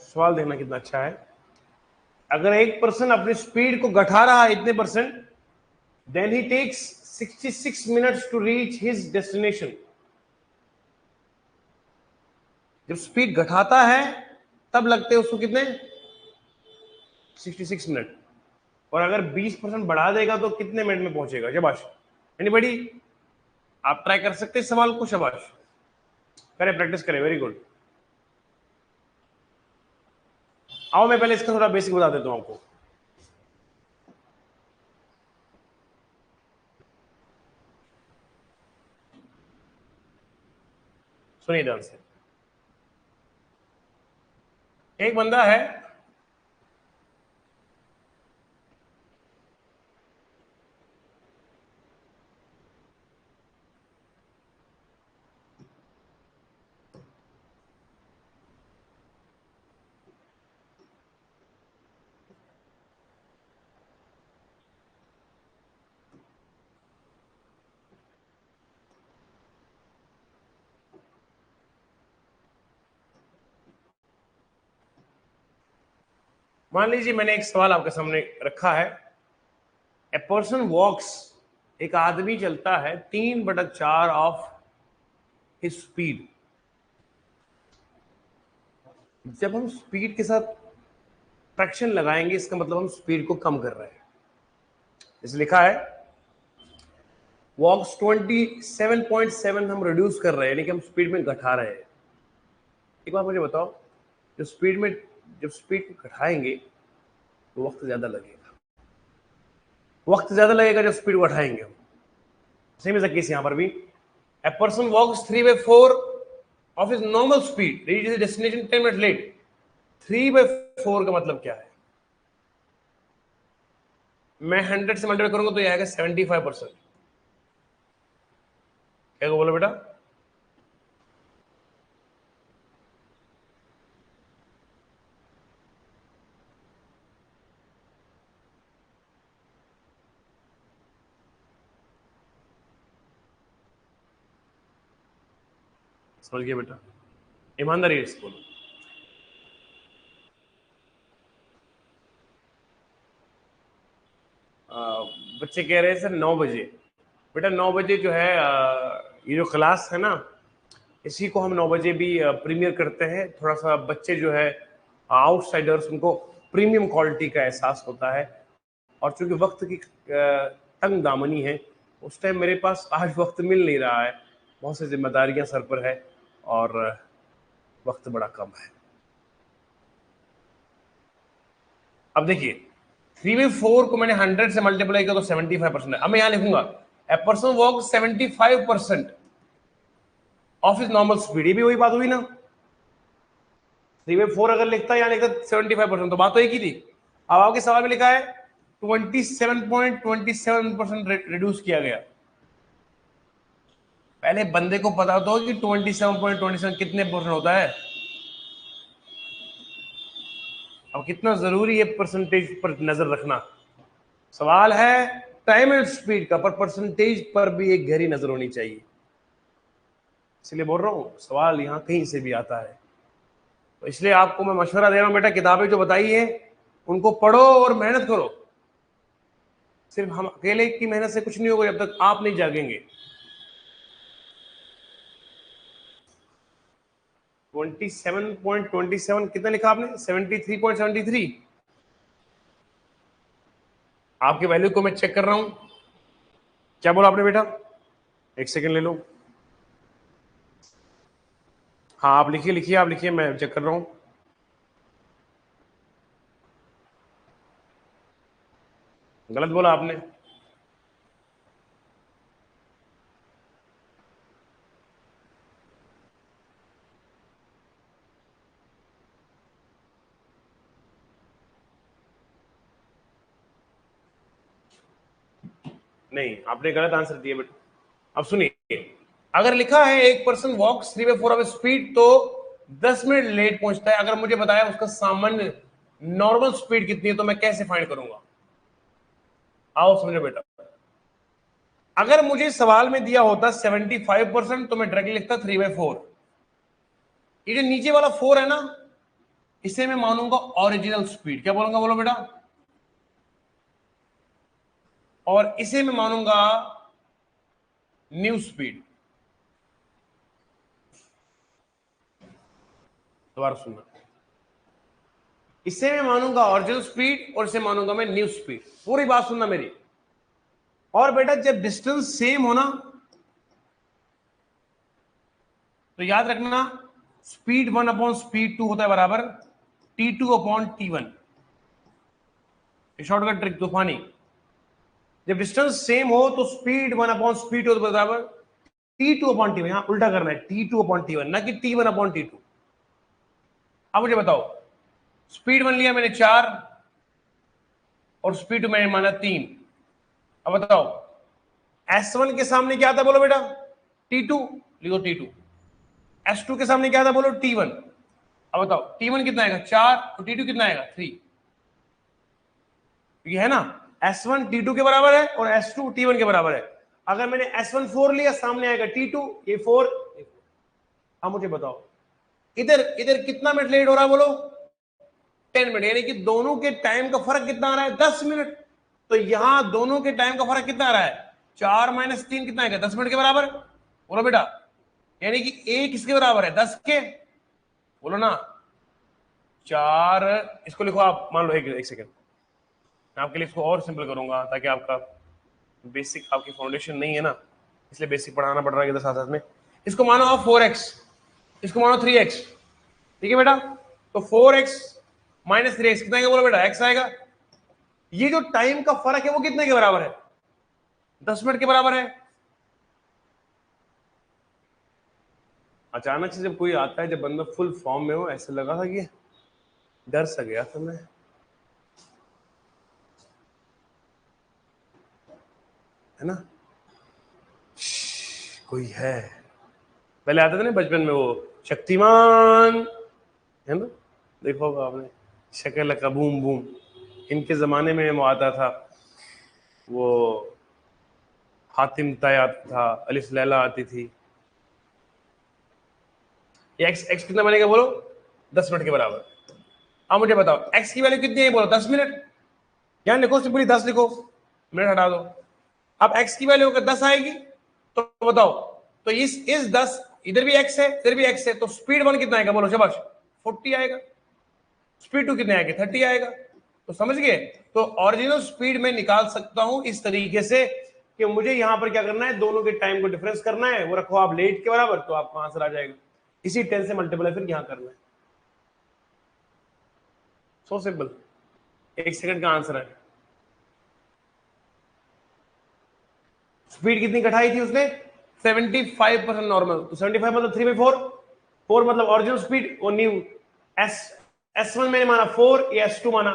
सवाल देखना कितना अच्छा है। अगर एक पर्सन अपनी स्पीड को घटा रहा है इतने percent, then he takes 66 minutes to reach his destination. जब स्पीड घटाता है तब लगते हैं उसको कितने, 66 मिनट। और अगर 20% बढ़ा देगा तो कितने मिनट में पहुंचेगा? शाबाश। एनीबॉडी? आप ट्राई कर सकते हैं सवाल को। शाबाश, करें, प्रैक्टिस करें, वेरी गुड। आओ मैं पहले इसका थोड़ा बेसिक बता देता हूं आपको। सुनिए ध्यान से। एक बंदा है, मान लीजिए मैंने एक सवाल आपके सामने रखा है। ए पर्सन वॉक्स, एक आदमी चलता है 3/4 ऑफ हिज स्पीड। जब हम स्पीड के साथ फ्रैक्शन लगाएंगे इसका मतलब हम स्पीड को कम कर रहे हैं। जैसे लिखा है वॉक्स 27.7 हम रिड्यूस कर रहे हैं, यानी कि हम स्पीड में घटा रहे हैं। एक बात मुझे बताओ, जब स्पीड को घटाएंगे तो वक्त ज्यादा लगेगा। वक्त ज्यादा लगेगा जब स्पीड को घटाएंगे हम। सेम इज द केस यहां पर भी। A person walks 3/4 of his normal speed, reach his destination 10 minute late. 3/4 का मतलब क्या है? मैं 100 से मल्टीप्लाई करूंगा तो यह आएगा 75%। क्या बोलो बेटा? समझ गया बेटा? ईमानदारी से बोलो। बच्चे कह रहे हैं सर 9 बजे। बेटा 9 बजे जो है ये जो क्लास है ना, इसी को हम 9 बजे भी प्रीमियर करते हैं। थोड़ा सा बच्चे जो है आउटसाइडर्स, उनको प्रीमियम क्वालिटी का एहसास होता है। और चूंकि वक्त की तंग दामनी है, उस टाइम मेरे पास आज वक्त मिल नहीं रहा है, बहुत सी जिम्मेदारियां सर पर है और वक्त बड़ा कम है। अब देखिए 3/4 को मैंने 100 से मल्टीप्लाई किया तो 75% है। अब मैं यहां लिखूंगा a person walk 75% of his normal speed. ये भी वही बात हुई ना, 3/4 अगर लिखता है, यहां लिखता 75%, तो बात तो एक ही थी। अब आपके सवाल में लिखा है 27.27% रिड्यूस किया गया। पहले बंदे को पता तो कि 27.27 कितने परसेंट होता है। अब कितना जरूरी है परसेंटेज पर नजर रखना। सवाल है टाइम एंड स्पीड का, पर परसेंटेज पर भी एक गहरी नजर होनी चाहिए। इसलिए बोल रहा हूं सवाल यहां कहीं से भी आता है, तो इसलिए आपको मैं मशवरा दे रहा हूं बेटा, किताबें जो बताई है उनको पढ़ो और मेहनत करो। सिर्फ हम अकेले की मेहनत से कुछ नहीं होगा जब तक आप नहीं जागेंगे। 27.27 कितना लिखा आपने? 73.73। आपकी वैल्यू को मैं चेक कर रहा हूं। क्या बोला आपने बेटा? एक सेकंड ले लो। हाँ आप लिखिए लिखिए, आप लिखिए, मैं चेक कर रहा हूं। गलत बोला आपने। नहीं, आपने गलत आंसर दिया बेटा। अब सुनिए, अगर लिखा है एक पर्सन वॉक्स 3/4 ऑफ स्पीड तो 10 मिनट लेट पहुंचता है। अगर मुझे बताया उसका सामान्य नॉर्मल स्पीड कितनी है तो मैं कैसे फाइंड करूंगा? आओ समझो बेटा। अगर मुझे सवाल में दिया होता 75% तो मैं डायरेक्टली लिखता 3/4। ये जो नीचे वाला 4 है ना, इसे मैं मानूंगा ओरिजिनल स्पीड। क्या बोलूंगा, बोलो बेटा। और इसे मैं मानूंगा न्यू स्पीड। दोबारा सुनना, इसे मैं मानूंगा ओरिजिनल स्पीड और इसे मानूंगा मैं न्यू स्पीड। पूरी बात सुनना मेरी। और बेटा जब डिस्टेंस सेम हो ना तो याद रखना स्पीड 1 अपॉन स्पीड 2 होता है बराबर T2 upon T1। Shortcut trick तूफानी। जब डिस्टेंस सेम हो तो स्पीड 1 अपॉन स्पीड 2 होता है बराबर T2 अपॉन T1। यहां उल्टा करना है, T2 अपॉन T1 ना कि T1 अपॉन T2। अब मुझे बताओ, स्पीड 1 लिया मैंने 4 और स्पीड 2 मैंने माना 3। अब बताओ S1 के सामने क्या था, बोलो बेटा T2, लिखो T2। S2 के सामने क्या था, बोलो T1। अब बताओ T1 कितना आएगा 4 और T2 कितना आएगा 3। ये है ना, S1 T2 के बराबर है और S2 T1 के बराबर है। अगर मैंने S1 4 लिया सामने आएगा T2, ये 4। अब मुझे बताओ इधर इधर कितना मिनट लेट हो रहा है, बोलो 10 मिनट। यानी कि दोनों के टाइम का फर्क कितना आ रहा है, 10 मिनट। तो यहां दोनों के टाइम का फर्क कितना आ रहा है, 4 माइनस 3 कितना आएगा, 10 मिनट के बराबर। बोलो बेटा, यानी कि ए किसके बराबर है, 10 के। बोलो ना 4। इसको लिखो आप, मान लो एक सेकेंड, मैं आपके लिए इसको और सिंपल करूंगा ताकि आपका बेसिक, आपकी फाउंडेशन नहीं है ना, इसलिए बेसिक पढ़ाना पड़ रहा है इधर साथ साथ में। इसको मानो आप 4x, इसको मानो 3x। ठीक है बेटा, तो 4x माइनस 3x कितना आएगा, बोलो बेटा x आएगा। ये जो टाइम का फर्क है वो कितने के बराबर है, 10 मिनट के बराबर है। अचानक से जब कोई आता है, जब बंदा फुल फॉर्म में हो, ऐसे लगा था कि डर सा गया था मैं, है ना। कोई है, पहले आता था ना बचपन में वो शक्तिमान, है ना, देखो होगा आपने, शक्ल का बूम बूम। इनके जमाने में वो आता था, वो हातिम ताई आता था, अलिफ लैला आती थी। ये एक्स एक्स कितना बनेगा, बोलो 10 मिनट के बराबर। अब मुझे बताओ एक्स की वैल्यू कितनी है, बोलो 10 मिनट। यहां लिखो सिंपली 10 लिखो, मिनट हटा दो। अब एक्स की वैल्यू अगर 10 आएगी तो बताओ, तो इस 10, इधर भी एक्स है इधर भी एक्स है, तो स्पीड 1 कितना आएगा, बोलो शाबाश 40 आएगा। स्पीड 2 कितने आएगा, 30 आएगा। तो समझ गए, तो ओरिजिनल स्पीड में निकाल सकता हूं इस तरीके से कि मुझे यहां पर क्या करना है, दोनों के टाइम को डिफरेंस करना है, वो रखो आप लेट के बराबर, तो आपको आंसर आ जाएगा। इसी 10 से मल्टीप्लाई फिर यहां करना है। सो सिंपल, 1 सेकंड का आंसर है। स्पीड कितनी घटाई थी उसने, 75% नॉर्मल, तो 75 मतलब 3/4, 4 मतलब ओरिजिनल स्पीड और न्यू। एस S1 मैंने माना 4, या S2 माना,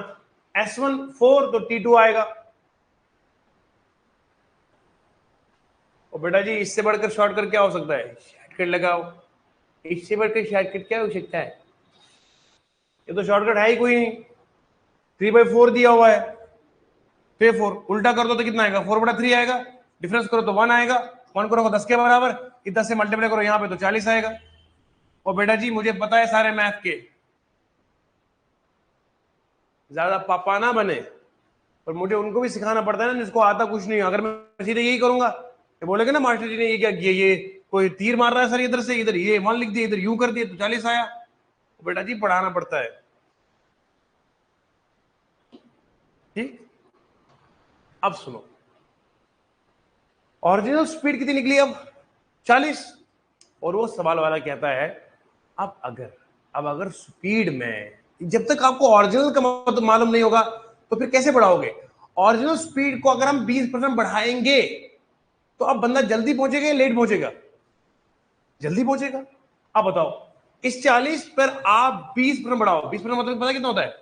S1 4 तो T2 आएगा। और बेटा जी इससे बढ़कर शॉर्टकट क्या हो सकता है, शॉर्टकट लगाओ। इससे बढ़कर शॉर्टकट क्या हो सकता है, ये तो शॉर्टकट है ही कोई नहीं। 3/4 दिया हुआ है, फिर 4 उल्टा कर दो तो कितना आएगा, 4/3 आएगा। डिफरेंस करो तो 1 आएगा, 1 करो 10 के बराबर, 10 से मल्टीप्लाई करो यहाँ पे तो 40 आएगा। और बेटा जी मुझे पता है सारे मैथ के, ज्यादा पापा ना बने, पर मुझे उनको भी सिखाना पड़ता है ना जिसको आता कुछ नहीं। अगर मैं सीधे यही करूंगा, ये बोलेगे ना मास्टर जी ने ये क्या किया, ये कोई तीर मार रहा है सर इधर से, इधर ये 1 लिख दिया, इधर यू कर दिया तो 40 आया। तो बेटा जी पढ़ाना पड़ता है। ठीक, अब सुनो, ओरिजिनल स्पीड कितनी निकली अब, 40। और वो सवाल वाला कहता है अब अगर स्पीड में, जब तक आपको ओरिजिनल का मतलब मालूम नहीं होगा तो फिर कैसे बढ़ाओगे। ओरिजिनल स्पीड को अगर हम 20% बढ़ाएंगे तो अब बंदा जल्दी पहुंचेगा या लेट पहुंचेगा, जल्दी पहुंचेगा। अब बताओ इस 40 पर आप 20% बढ़ाओ, 20% मतलब पता कितना होता है,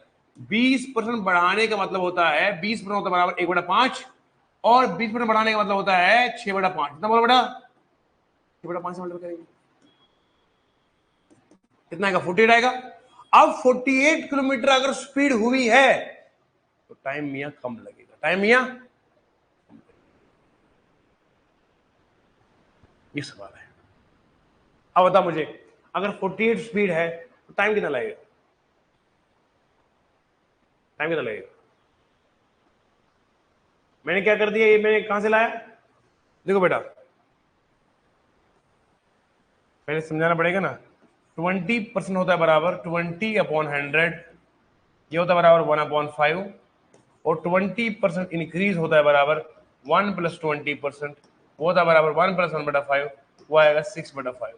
20% बढ़ाने का मतलब होता है 20% होता है बराबर 1/5, और 20% बढ़ाने का मतलब होता है 6/5। कितना बोलो बेटा, 6/5 से मल्टीप्लाई करेंगे कितना आएगा, 48 आएगा। अब 48 किलोमीटर अगर स्पीड हुई है तो टाइम मियां कम लगेगा, टाइम मियां, ये सवाल है। अब बता मुझे, अगर 48 स्पीड है तो टाइम कितना लगेगा, टाइम कितना लगेगा? मैंने क्या कर दिया, ये मैंने कहां से लाया? देखो बेटा, पहले समझाना पड़ेगा ना। 20% होता है बराबर 20/100, ये होता है बराबर 1/5, और 20% इंक्रीज होता है बराबर 1 + 20%, वो होता है बराबर 1 + 1/5, वो आएगा 6/5।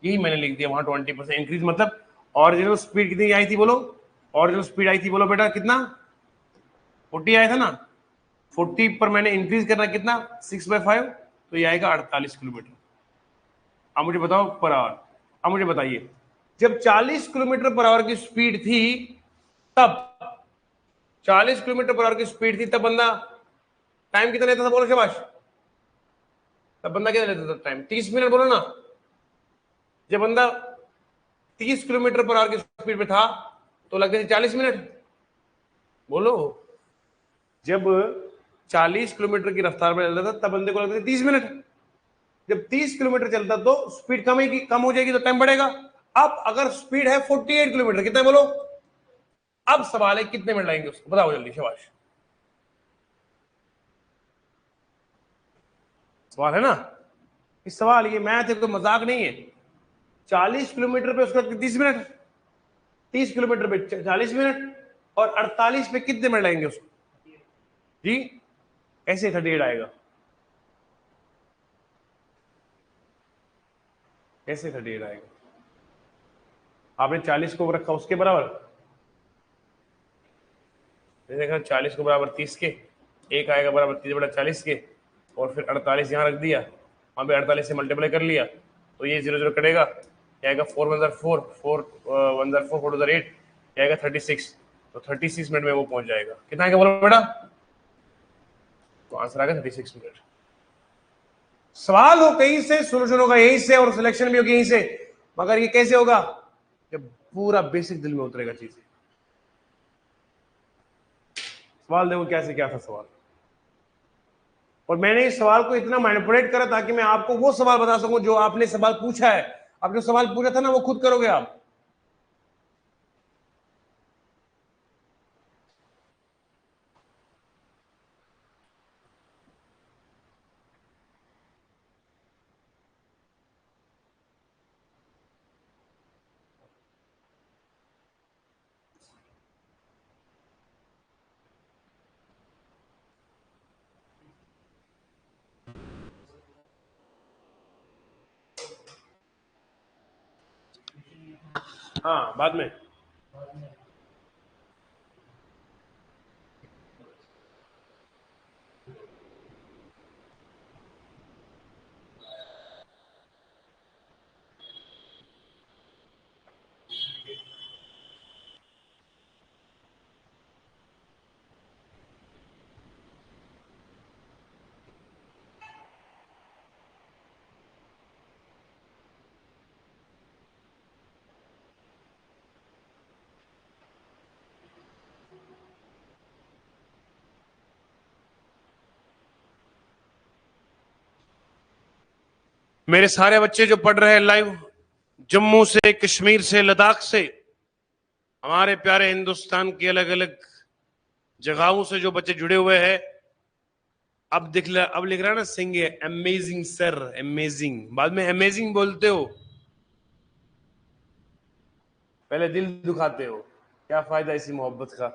यही मैंने लिख दिया वहां 20% इंक्रीज, मतलब ओरिजिनल स्पीड कितनी आई थी बोलो? ओरिजिनल स्पीड आई थी बोलो बेटा कितना? 40 आया था ना। 40 पर मैंने इंक्रीज करना कितना? 6/5, तो ये आएगा 48 किलोमीटर। अब मुझे बताओ पर आवर। अब मुझे बताइए, जब 40 किलोमीटर पर आवर की स्पीड थी, तब 40 किलोमीटर पर आवर की स्पीड थी, तब बंदा टाइम कितना लेता था बोलो शाबाश? तब बंदा कितना लेता था टाइम? 30 मिनट बोलो ना। जब बंदा 30 किलोमीटर पर आवर की स्पीड पे था तो लगते थे 40 मिनट बोलो। जब 40 किलोमीटर की रफ्तार में चलता था तब बंदे को लगते थे 30 मिनट। जब 30 किलोमीटर चलता तो स्पीड कम हो जाएगी तो टाइम बढ़ेगा। अब अगर स्पीड है 48 किलोमीटर, कितना बोलो? अब सवाल है कितने मिनट लगेंगे उसको, बताओ जल्दी शाबाश। सवाल है ना, इस सवाल, ये मैथ है, कोई मजाक नहीं है। 40 किलोमीटर पे उसका 30 मिनट, 30 किलोमीटर पे 40 मिनट, और 48 पे कितने मिनट लगेंगे उसको? जी, कैसे 38 आएगा? कैसे 38 आएगा? आपने 40 को रखा उसके बराबर, देखा 40 को बराबर 30 के, एक आएगा बराबर 30/40 के, और फिर 48 यहाँ रख दिया, वहां पे 48 से मल्टीप्लाई कर लिया, तो ये 0 0 कटेगा, क्या आएगा? 4 1 4, 4 1 4, 4 8, क्या आएगा? 36। तो 36 मिनट में वो पहुंच जाएगा। कितना आएगा बोलो बेटा? तो आंसर आएगा 36 मिनट। सवाल हो कहीं से, सोल्यूशन होगा यहीं से, और सिलेक्शन भी होगी यहीं से, मगर ये कैसे होगा? जब पूरा बेसिक दिल में उतरेगा चीजें। सवाल देखो कैसे, क्या था सवाल, और मैंने इस सवाल को इतना मैनिपुलेट करा ताकि मैं आपको वो सवाल बता सकूं जो आपने सवाल पूछा है। अब जो सवाल पूछा था ना वो खुद करोगे आप। हाँ, बाद में। मेरे सारे बच्चे जो पढ़ रहे हैं लाइव, जम्मू से, कश्मीर से, लद्दाख से, हमारे प्यारे हिंदुस्तान की अलग अलग जगहों से जो बच्चे जुड़े हुए हैं, अब अब लिख रहा है ना सिंह, अमेजिंग सर, अमेजिंग, बाद में अमेजिंग बोलते हो, पहले दिल दुखाते हो। क्या फायदा इसी मोहब्बत का?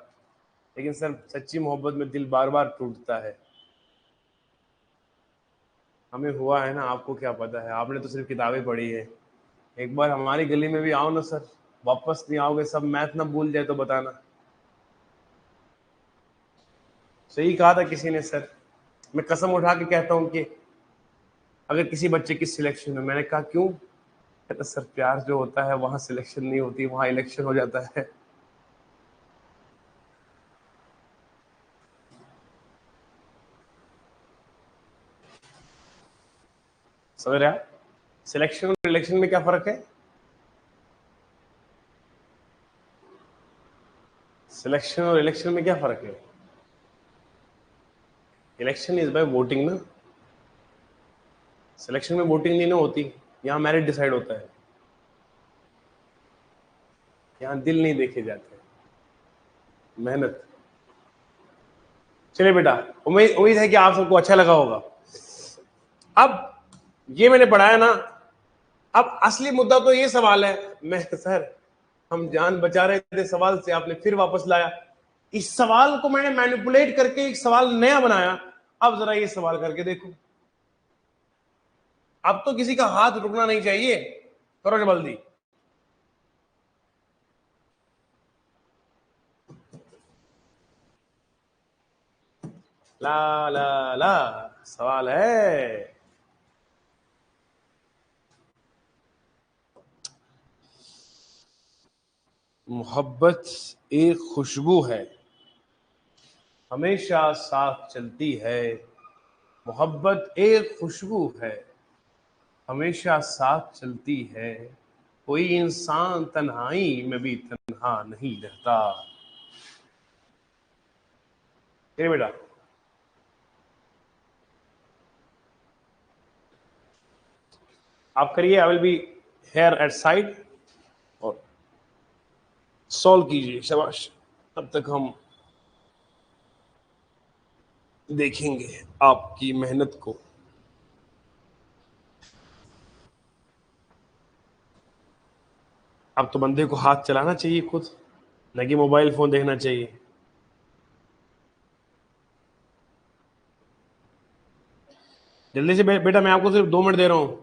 लेकिन सर सच्ची मोहब्बत में दिल बार बार टूटता है। हमें हुआ है ना, आपको क्या पता है, आपने तो सिर्फ किताबें पढ़ी है। एक बार हमारी गली में भी आओ ना सर, वापस नहीं आओगे, सब मैथ ना भूल जाए तो बताना। सही कहा था किसी ने सर, मैं कसम उठा के कहता हूं कि अगर किसी बच्चे की सिलेक्शन है, मैंने कहा क्यों? कहता सर प्यार जो होता है वहां सिलेक्शन नहीं होती, वहां इलेक्शन हो जाता है। समझ रहे आप? सिलेक्शन और इलेक्शन में क्या फर्क है? सिलेक्शन और इलेक्शन में क्या फर्क है? इलेक्शन इज बाय वोटिंग ना, सिलेक्शन में वोटिंग नहीं ना होती, यहाँ मेरिट डिसाइड होता है, यहाँ दिल नहीं देखे जाते, मेहनत। चलिए बेटा, उम्मीद उम्मीद है कि आप सबको अच्छा लगा होगा। अब ये मैंने पढ़ाया ना, अब असली मुद्दा तो ये सवाल है। मैं सर, हम जान बचा रहे थे सवाल से, आपने फिर वापस लाया। इस सवाल को मैंने मैनिपुलेट करके एक सवाल नया बनाया। अब जरा ये सवाल करके देखो। अब तो किसी का हाथ रुकना नहीं चाहिए, करो जल्दी। ला ला ला, सवाल है, मोहब्बत एक खुशबू है, हमेशा साथ चलती है। मोहब्बत एक खुशबू है, हमेशा साथ चलती है। कोई इंसान तन्हाई में भी तन्हा नहीं रहता। ये बेटा, आप करिए, I will be here at side, और सॉल्व कीजिए। शाबाश। तब तक हम देखेंगे आपकी मेहनत को। अब तो बंदे को हाथ चलाना चाहिए खुद, न कि मोबाइल फोन देखना चाहिए। जल्दी से बेटा, मैं आपको सिर्फ 2 मिनट दे रहा हूं।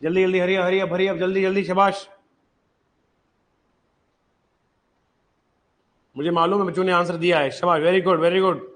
जल्दी जल्दी, हरी हरी अब, हरी अब, जल्दी जल्दी, शाबाश। मुझे मालूम है बच्चों ने आंसर दिया है, शाबाश, वेरी गुड वेरी गुड।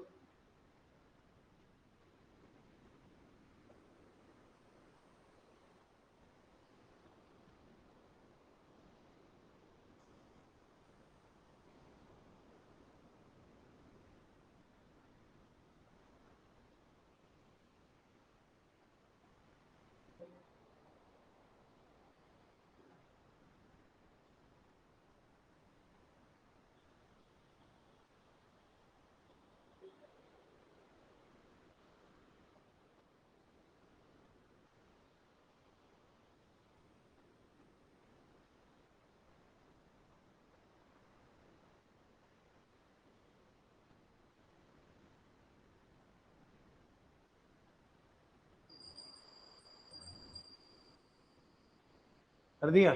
कर दिया।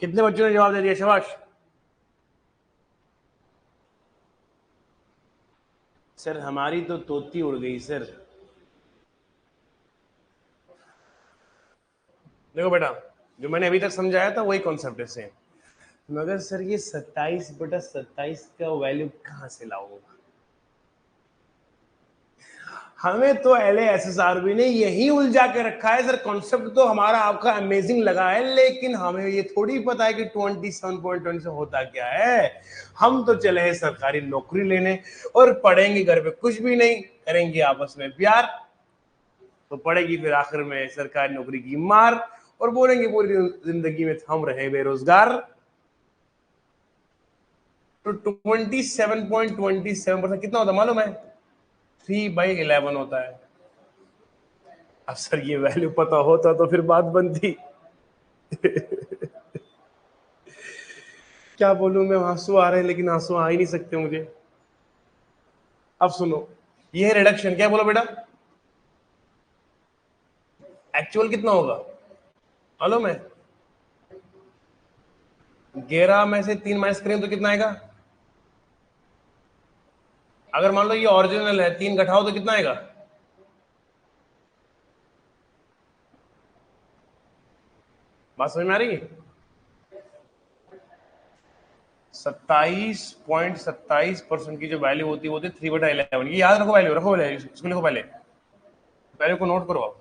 कितने बच्चों ने जवाब दे दिया, शाबाश। सर हमारी तो तोती उड़ गई सर। देखो बेटा, जो मैंने अभी तक समझाया था वही कॉन्सेप्ट है सेम। मगर सर ये 27/27 का वैल्यू कहाँ से लाऊंगा? हमें तो LASSRB ने यही उलझा के रखा है सर। कॉन्सेप्ट तो हमारा आपका अमेजिंग लगा है, लेकिन हमें ये थोड़ी पता है कि 27.20 से होता क्या है। हम तो चले हैं सरकारी नौकरी लेने, और पढ़ेंगे घर पे कुछ भी नहीं, करेंगे आपस में प्यार, तो पड़ेगी फिर आखिर में सरकारी नौकरी की मार, और बोलेंगे पूरी जिंदगी में हम रहे बेरोजगार। तो 27.27% कितना होता मालूम है? 3/11 होता है। अब सर ये वैल्यू पता होता तो फिर बात बनती। क्या बोलूं मैं, आंसू आ रहे हैं लेकिन आंसू आ ही नहीं सकते मुझे। अब सुनो, ये है रिडक्शन। क्या बोला बेटा? एक्चुअल कितना होगा मालूम है? 11 में से 3 माइनस करें तो कितना आएगा? अगर मान लो ये ओरिजिनल है, 3 घटाओ तो कितना आएगा? बात समझ में आ रही है? 27.27% की जो वैल्यू होती है वो होती है 3/11। ये याद रखो, वैल्यू रखो, इसको लिखो, पहले वैल्यू को नोट करो आप।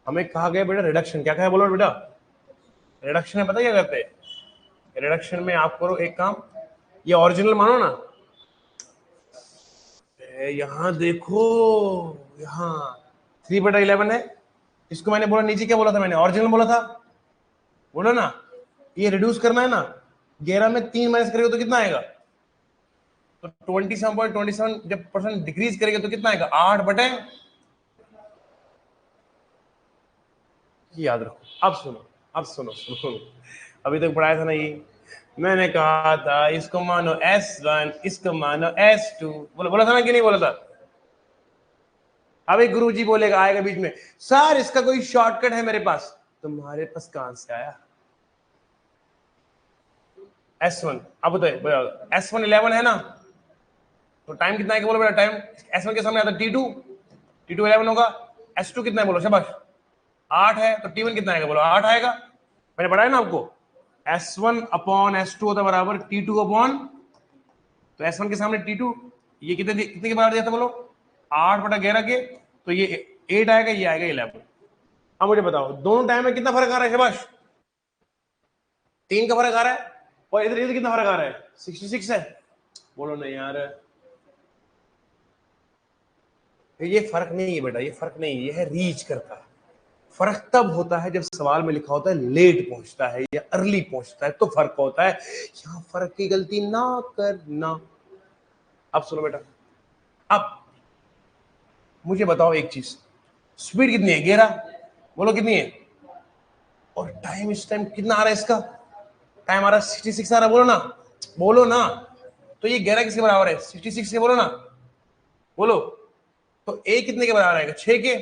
हमें कहा गया बेटा रिडक्शन, क्या कहा बोलो बेटा, रिडक्शन में पता क्या करते हैं, रिडक्शन में आप करो एक काम, ये ओरिजिनल मानो ना, यहां देखो, यहां 3/11 है, इसको मैंने बोला नीचे क्या बोला था, मैंने ओरिजिनल बोला था, बोलो ना, ये रिड्यूस करना है ना, 11 में 3 माइनस करेगा तो कितना आएगा, तो 27.27 जब परसेंट डिक्रीज करेगा तो कितना आएगा, 8/, याद रखो। अब सुनो, अब सुनो, अभी तक पढ़ाया था ना ये, मैंने कहा था इसको मानो S1, इसको मानो S2, बोला था ना कि नहीं बोला था। अब एक गुरुजी बोलेगा, आएगा बीच में, सर इसका कोई शॉर्टकट है मेरे पास, तुम्हारे पास कहां से आया, S1, अब बताओ S1 11 है ना, तो टाइम कितना है बोलो बेटा, टाइम S1 के सामने आता T2, T2 11 होगा, S2 कितना है बोलो, शाबाश 8 है, तो T1 कितना आएगा बोलो, 8 आएगा, मैंने पढ़ा है ना आपको, S1 अपॉन S2 होता है बराबर T2 अपॉन, तो S1 के सामने T2, ये कितने कितने के बराबर दिया था बोलो, 8/11 के, तो ये 8 आएगा, ये आएगा 11। अब मुझे बताओ दोनों टाइम में कितना फर्क आ रहा है, शाबाश 3 का फर्क आ रहा है, और इधर इधर कितना फर्क आ रहा है, 66 है, बोलो नहीं यार, ये फर्क नहीं है बेटा, ये फर्क नहीं है, ये है रीच करता है। फर्क तब होता है जब सवाल में लिखा होता है लेट पहुंचता है या अर्ली पहुंचता है, तो फर्क होता है, यहां फर्क की गलती ना करना। अब सुनो बेटा, अब मुझे बताओ एक चीज, स्पीड कितनी है, 11, बोलो कितनी है, और टाइम इस टाइम कितना आ रहा है, इसका टाइम आ रहा है 66 आ रहा है, बोलो ना, बोलो ना, तो ये 11 किसके बराबर है, 66 के, बोलो ना, बोलो, तो ए कितने के बराबर आएगा, 6 के,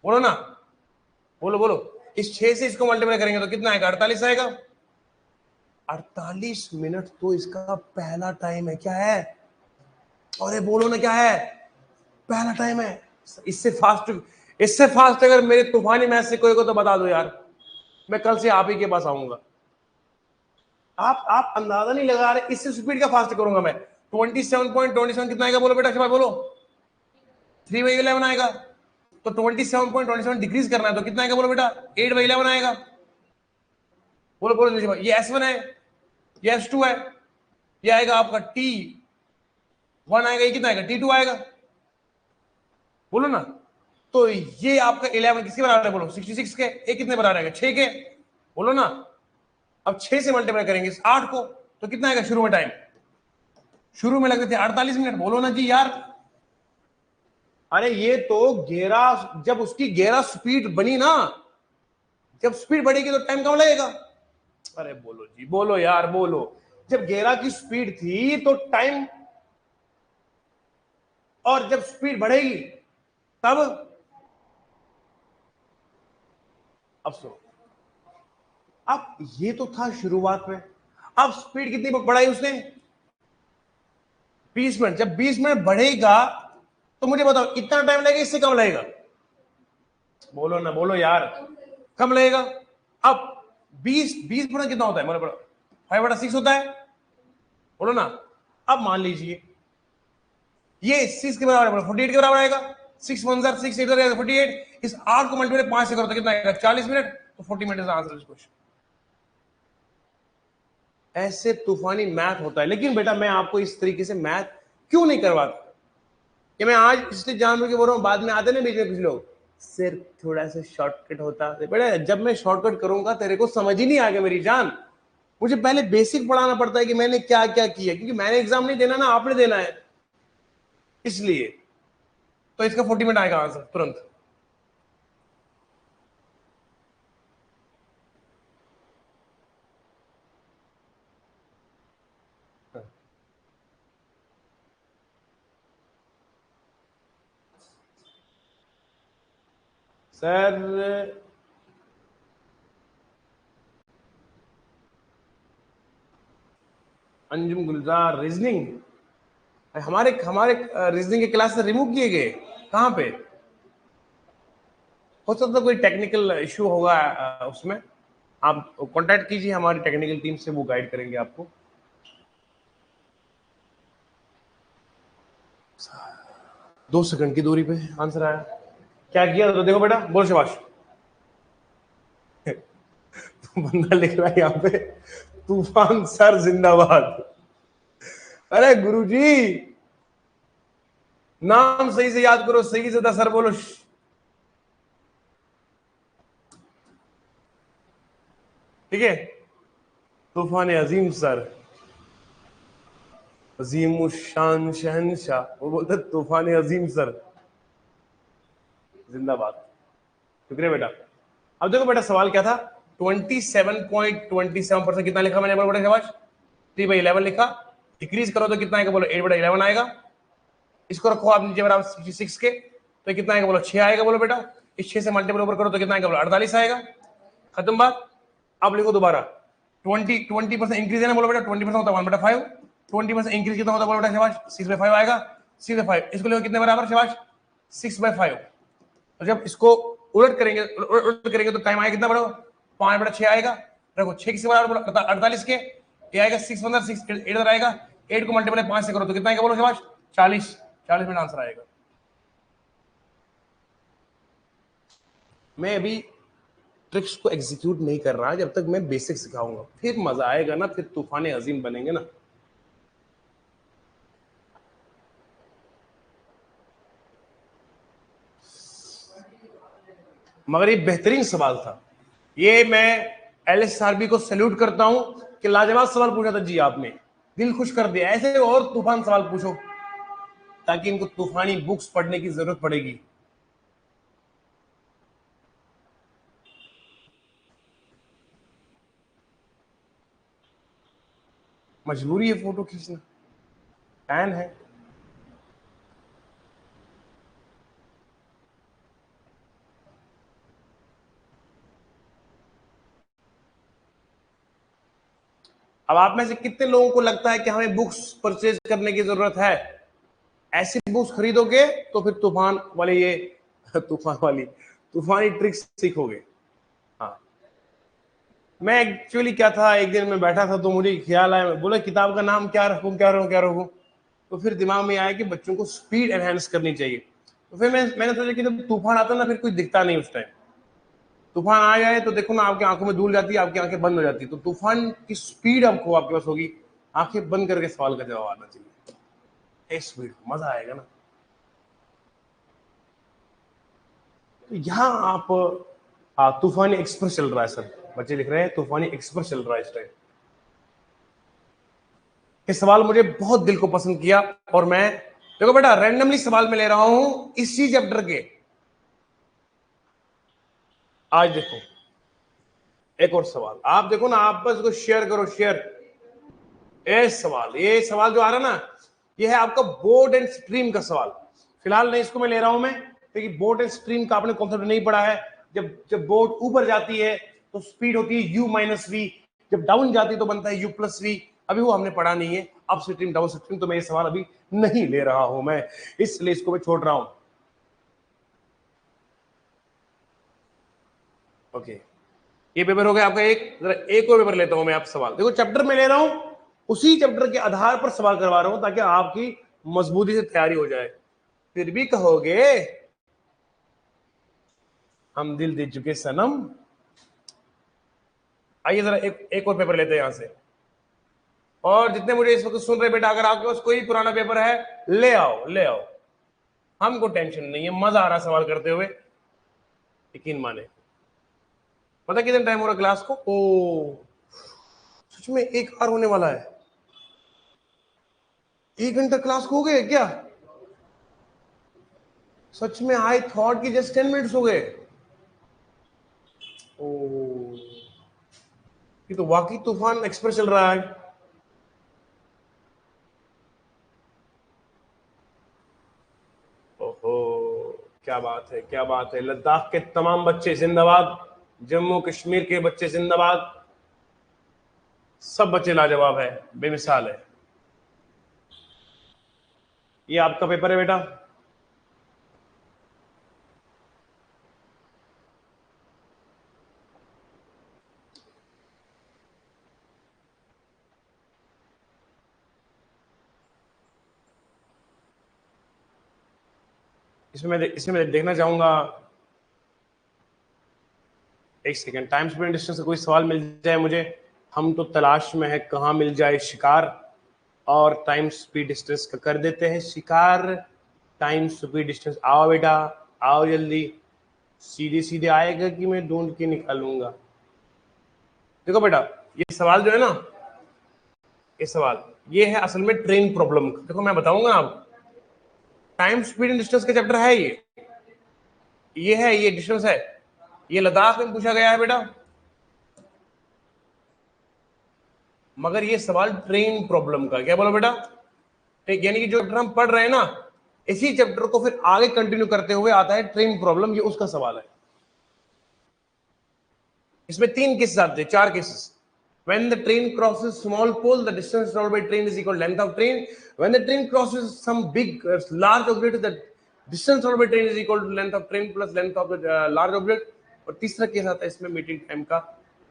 बोलो ना, बोलो बोलो, इस 6 से इसको मल्टीप्लाई करेंगे तो कितना आएगा, 48 आएगा, 48 मिनट तो इसका पहला टाइम है, क्या है, अरे बोलो ना क्या है, पहला टाइम है। इससे फास्ट अगर मेरे तूफानी मैथ से कोई को तो बता दो यार, मैं कल से आप ही के पास आऊंगा। आप अंदाजा नहीं लगा रहे, इससे स्पीड का फास्ट करूंगा मैं। 27.27 कितना आएगा बोलो बेटा, बोलो 3/11 आएगा, तो 27.27 डिक्रीज करना है तो कितना आएगा बोलो बेटा, 8/11 आएगा, बोलो बोलो, ये S1 है, ये S2 है, ये आएगा आपका T1 आएगा, ये कितना आएगा, T2 आएगा, बोलो ना, तो ये आपका 11 किसके बराबर है बोलो, 66 के, ये कितने बराबर आएगा, 6 के, बोलो ना, अब 6 से मल्टीप्लाई करेंगे इस 8 को, तो कितना आएगा, शुरू में टाइम, शुरू में लगते थे 48 मिनट, बोलो ना जी यार, अरे ये तो 11, जब उसकी 11 स्पीड बनी ना, जब स्पीड बढ़ेगी तो टाइम कम लगेगा, अरे बोलो जी, बोलो यार बोलो, जब 11 की स्पीड थी तो टाइम, और जब स्पीड बढ़ेगी तब, अब सुनो, अब ये तो था शुरुआत में, अब स्पीड कितनी बढ़ाई उसने, 20 मिनट, जब 20 मिनट बढ़ेगा तो मुझे बताओ इतना टाइम लगेगा, इससे कम लगेगा, बोलो ना, बोलो यार, कम लगेगा। अब 20 गुना कितना होता है, बोलो 5/6 होता है, बोलो ना, अब मान लीजिए ये 6 के बराबर है, 48 के बराबर आएगा, 6 1 6 8 48, इस 8 को मल्टीप्लाई 5 से करो तो कितना आएगा, 40 मिनट, तो 40 मिनट आंसर इस क्वेश्चन। ऐसे तूफानी मैथ होता है, लेकिन बेटा मैं आपको इस तरीके से मैथ क्यों नहीं करवाता, कि मैं आज इसलिए जानबूझ के बोल रहा हूं, बाद में आते ना बीच में कुछ लोग, सिर्फ थोड़ा सा शॉर्टकट होता, बेटा जब मैं शॉर्टकट करूंगा तेरे को समझ ही नहीं आएगा मेरी जान, मुझे पहले बेसिक पढ़ाना पड़ता है कि मैंने क्या क्या किया, क्योंकि मैंने एग्जाम नहीं देना ना, आपने देना है, इसलिए तो इसका 40 मिनट आएगा आंसर तुरंत। सर अंजुम गुलजार रीजनिंग, हमारे रीजनिंग के क्लास से रिमूव किए गए, कहां पे, हो सकता है कोई टेक्निकल इश्यू होगा उसमें, आप कांटेक्ट कीजिए हमारी टेक्निकल टीम से, वो गाइड करेंगे आपको। दो सेकंड की दूरी पे आंसर आया। क्या किया तो देखो बेटा, बोल शाबाश। तो बंदा लिख रहा है यहाँ पे, तूफान सर जिंदाबाद। अरे गुरुजी, नाम सही से याद करो, सही से सर बोलो। ठीक है, तूफान अजीम सर, अजीम शान शहनशाह, वो बोलते तूफान अजीम सर जिंदाबाद। शुक्रिया बेटा। अब देखो बेटा सवाल क्या था, 27.27% कितना लिखा मैंने बेटा शाबाश, 3/11 लिखा। डिक्रीज करो तो कितना आएगा बोलो, 8/11 आएगा। इसको रखो आप नीचे बराबर 66 के, तो कितना आएगा बोलो, 6 आएगा बोलो बेटा। इस 6 से मल्टीपल ऊपर करो तो कितना आएगा बोलो, 48 आएगा। खत्म बात। अब लिखो दोबारा, 20% इंक्रीज है ना बोलो बेटा, 20% होता है 1/5। 20% इंक्रीज कितना होता है बोलो बेटा शाबाश, 6/5 आएगा। 6/5 इसको लिखो कितने बराबर शाबाश, 6/5। और जब इसको उलट करेंगे तो टाइम आएगा कितना बड़ा, 5/6 आएगा। देखो 6 किसके बराबर, 48 के, ये आएगा 6 1 6 8 इधर आएगा। 8 को मल्टीप्लाई 5 से करो तो कितना आएगा बोलो शाबाश, 40। 40 मिनट आंसर आएगा। मैं अभी ट्रिक्स को एग्जीक्यूट नहीं कर रहा जब तक मैं बेसिक सिखाऊंगा, फिर मजा आएगा ना, फिर तूफान अजीम बनेंगे ना। मगर ये बेहतरीन सवाल था, ये मैं LSRB को सैल्यूट करता हूं कि लाजवाब सवाल पूछा था जी आपने, दिल खुश कर दिया। ऐसे और तूफान सवाल पूछो ताकि इनको तूफानी बुक्स पढ़ने की जरूरत पड़ेगी। मजबूरी है फोटो खींचना, फैन है। अब आप में से कितने लोगों को लगता है कि हमें बुक्स परचेज करने की जरूरत है? ऐसी बुक्स खरीदोगे तो फिर तूफान वाले ये तूफानी ट्रिक्स सीखोगे। हाँ, मैं एक्चुअली क्या था, एक दिन मैं बैठा था तो मुझे ख्याल आया, बोला किताब का नाम क्या रखूं क्या रखूं क्या रखूं। तो फिर दिमाग में आया कि बच्चों को स्पीड एनहेंस करनी चाहिए। तो फिर मैंने सोचा कि जब तूफान आता है ना, फिर कोई दिखता नहीं उस टाइम। तूफान आ जाए तो देखो ना, आपकी आंखों में धूल जाती है, आपकी आंखें बंद हो जाती है। तो तूफान की स्पीड आपको आपके पास होगी, आंखें बंद करके सवाल का जवाब आना चाहिए। स्पीड मजा आएगा ना। तो यहाँ आप तूफानी एक्सप्रेस चल रहा है सर, बच्चे लिख रहे हैं तूफानी एक्सप्रेस चल रहा है इस टाइम। ये सवाल मुझे बहुत दिल को पसंद किया, और मैं देखो बेटा रैंडमली सवाल में ले रहा हूं इसी चैप्टर के। आज देखो एक और सवाल, आप देखो ना, आप बस इसको शेयर करो, शेयर। ये सवाल जो आ रहा है ना, ये है आपका बोर्ड एंड स्ट्रीम का सवाल। फिलहाल नहीं, इसको मैं ले रहा हूं मैं, क्योंकि बोर्ड एंड स्ट्रीम का आपने कॉन्सेप्ट नहीं पढ़ा है। जब जब बोर्ड ऊपर जाती है तो स्पीड होती है U-V, जब डाउन जाती है तो बनता है U+V। अभी वो हमने पढ़ा नहीं है, अप स्ट्रीम डाउन स्ट्रीम, तो मैं ये सवाल अभी नहीं ले रहा हूं मैं, इसलिए इसको मैं छोड़ रहा हूं। ओके, ये पेपर हो गया आपका एक। जरा एक और पेपर लेता हूं मैं, आप सवाल देखो, चैप्टर में ले रहा हूं, उसी चैप्टर के आधार पर सवाल करवा रहा हूं ताकि आपकी मजबूती से तैयारी हो जाए। फिर भी कहोगे हम दिल दे चुके सनम। आइए जरा एक और पेपर लेते हैं यहां से। और जितने मुझे इस वक्त सुन रहे बेटा, अगर आपके पास कोई पुराना पेपर है, ले आओ ले आओ, हमको टेंशन नहीं है, मजा आ रहा सवाल करते हुए, यकीन माने। पता कितने टाइम हो रहा क्लास को? ओ, सच में 1 आवर होने वाला है। 1 घंटा क्लास को हो गए क्या? सच में आई थॉट कि जस्ट 10 मिनट्स हो गए। ओ, ये तो वाकई तूफान एक्सप्रेस चल रहा है। ओहो, क्या बात है, क्या बात है। लद्दाख के तमाम बच्चे जिंदाबाद, जम्मू कश्मीर के बच्चे जिंदाबाद, सब बच्चे लाजवाब है, बेमिसाल है। ये आपका पेपर है बेटा। इसमें मैं देखना चाहूंगा, एक सेकेंड, टाइम स्पीड डिस्टेंस का कोई सवाल मिल जाए मुझे। हम तो तलाश में है कहाँ मिल जाए शिकार, और टाइम स्पीड डिस्टेंस का कर देते हैं शिकार। टाइम स्पीड डिस्टेंस, आओ बेटा आओ जल्दी, सीधे सीधे आएगा कि मैं ढूंढ के निकालूंगा। देखो बेटा, ये सवाल जो है ना, ये सवाल ये है असल में ट्रेन प्रॉब्लम का। देखो मैं बताऊंगा आप, टाइम स्पीड डिस्टेंस का चैप्टर है ये है, ये डिस्टेंस है, ये लद्दाख में पूछा गया है बेटा। मगर ये सवाल ट्रेन प्रॉब्लम का, क्या बोलो बेटा, ठीक, यानी कि जो चैप्टर हम पढ़ रहे हैं ना, इसी चैप्टर को फिर आगे कंटिन्यू करते हुए आता है ट्रेन प्रॉब्लम, ये उसका सवाल है। इसमें 3 केसेस आते हैं, 4 cases. When the train crosses small pole, the distance traveled by train is equal to length of train. When the train crosses some big, large object, the distance traveled by train is equal to length of train plus length of the large object. और तीसरा case आता है इसमें meeting time का,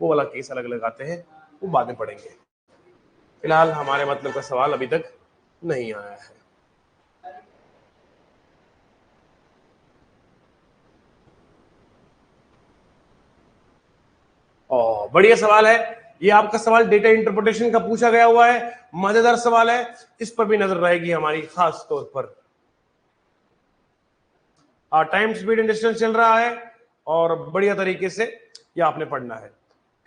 वो वाला case अलग अलग आते हैं, वो बाद में पढ़ेंगे। फिलहाल हमारे मतलब का सवाल अभी तक नहीं आया है। बढ़िया सवाल है ये आपका सवाल, डेटा इंटरप्रिटेशन का पूछा गया हुआ है, मजेदार सवाल है, इस पर भी नजर रहेगी हमारी खास तौर पर। टाइम स्पीड एंड डिस्टेंस चल रहा है और बढ़िया तरीके से ये आपने पढ़ना है।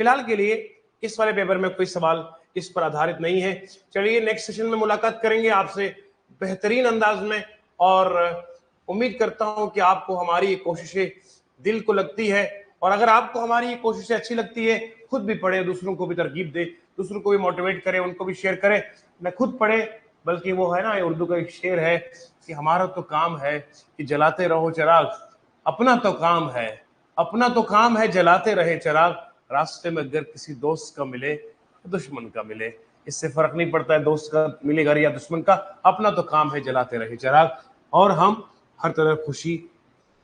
फिलहाल के लिए इस वाले पेपर में कोई सवाल इस पर आधारित नहीं है। चलिए नेक्स्ट सेशन में मुलाकात करेंगे आपसे बेहतरीन अंदाज में, और उम्मीद करता हूं कि आपको हमारी ये कोशिशें दिल को लगती है, और अगर आपको हमारी ये कोशिशें अच्छी लगती है, खुद भी पढ़े, दूसरों को भी तरकीब दे, दूसरों को भी मोटिवेट करे, उनको भी शेयर करे, न खुद पढ़े, बल्कि वो है ना, उर्दू का एक शेर है कि हमारा तो काम है कि जलाते रहो चिराग, अपना तो काम है, अपना तो काम है जलाते रहे चिराग, रास्ते में अगर किसी दोस्त का मिले दुश्मन का मिले, इससे फर्क नहीं पड़ता है दोस्त का मिलेगा या दुश्मन का, अपना तो काम है जलाते रहे चिराग, और हम हर तरह खुशी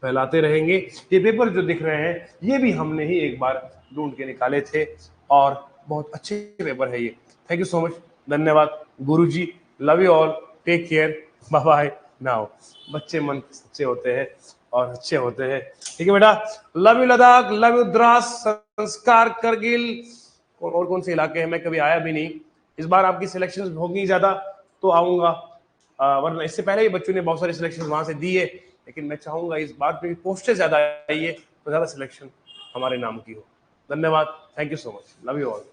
फैलाते रहेंगे। ये पेपर जो दिख रहे हैं ये भी हमने ही एक बार ढूंढ के निकाले थे, और बहुत अच्छे पेपर है ये। थैंक यू सो मच, धन्यवाद Guruji, love you all, take care, bye bye now. बच्चे मन सच्चे होते हैं और अच्छे होते हैं, ठीक है बेटा। Love you Ladakh, love you Dras, संस्कार, करगिल, और कौन से इलाके हैं मैं कभी आया भी नहीं। इस बार आपकी सिलेक्शन होगी ज्यादा तो आऊंगा, वरना इससे पहले ही बच्चों ने बहुत सारे सिलेक्शन वहां से दिए, लेकिन मैं चाहूंगा इस बार पे पोस्टें ज्यादा आई है तो ज्यादा सिलेक्शन हमारे नाम की हो। धन्यवाद, thank you so much, love you all.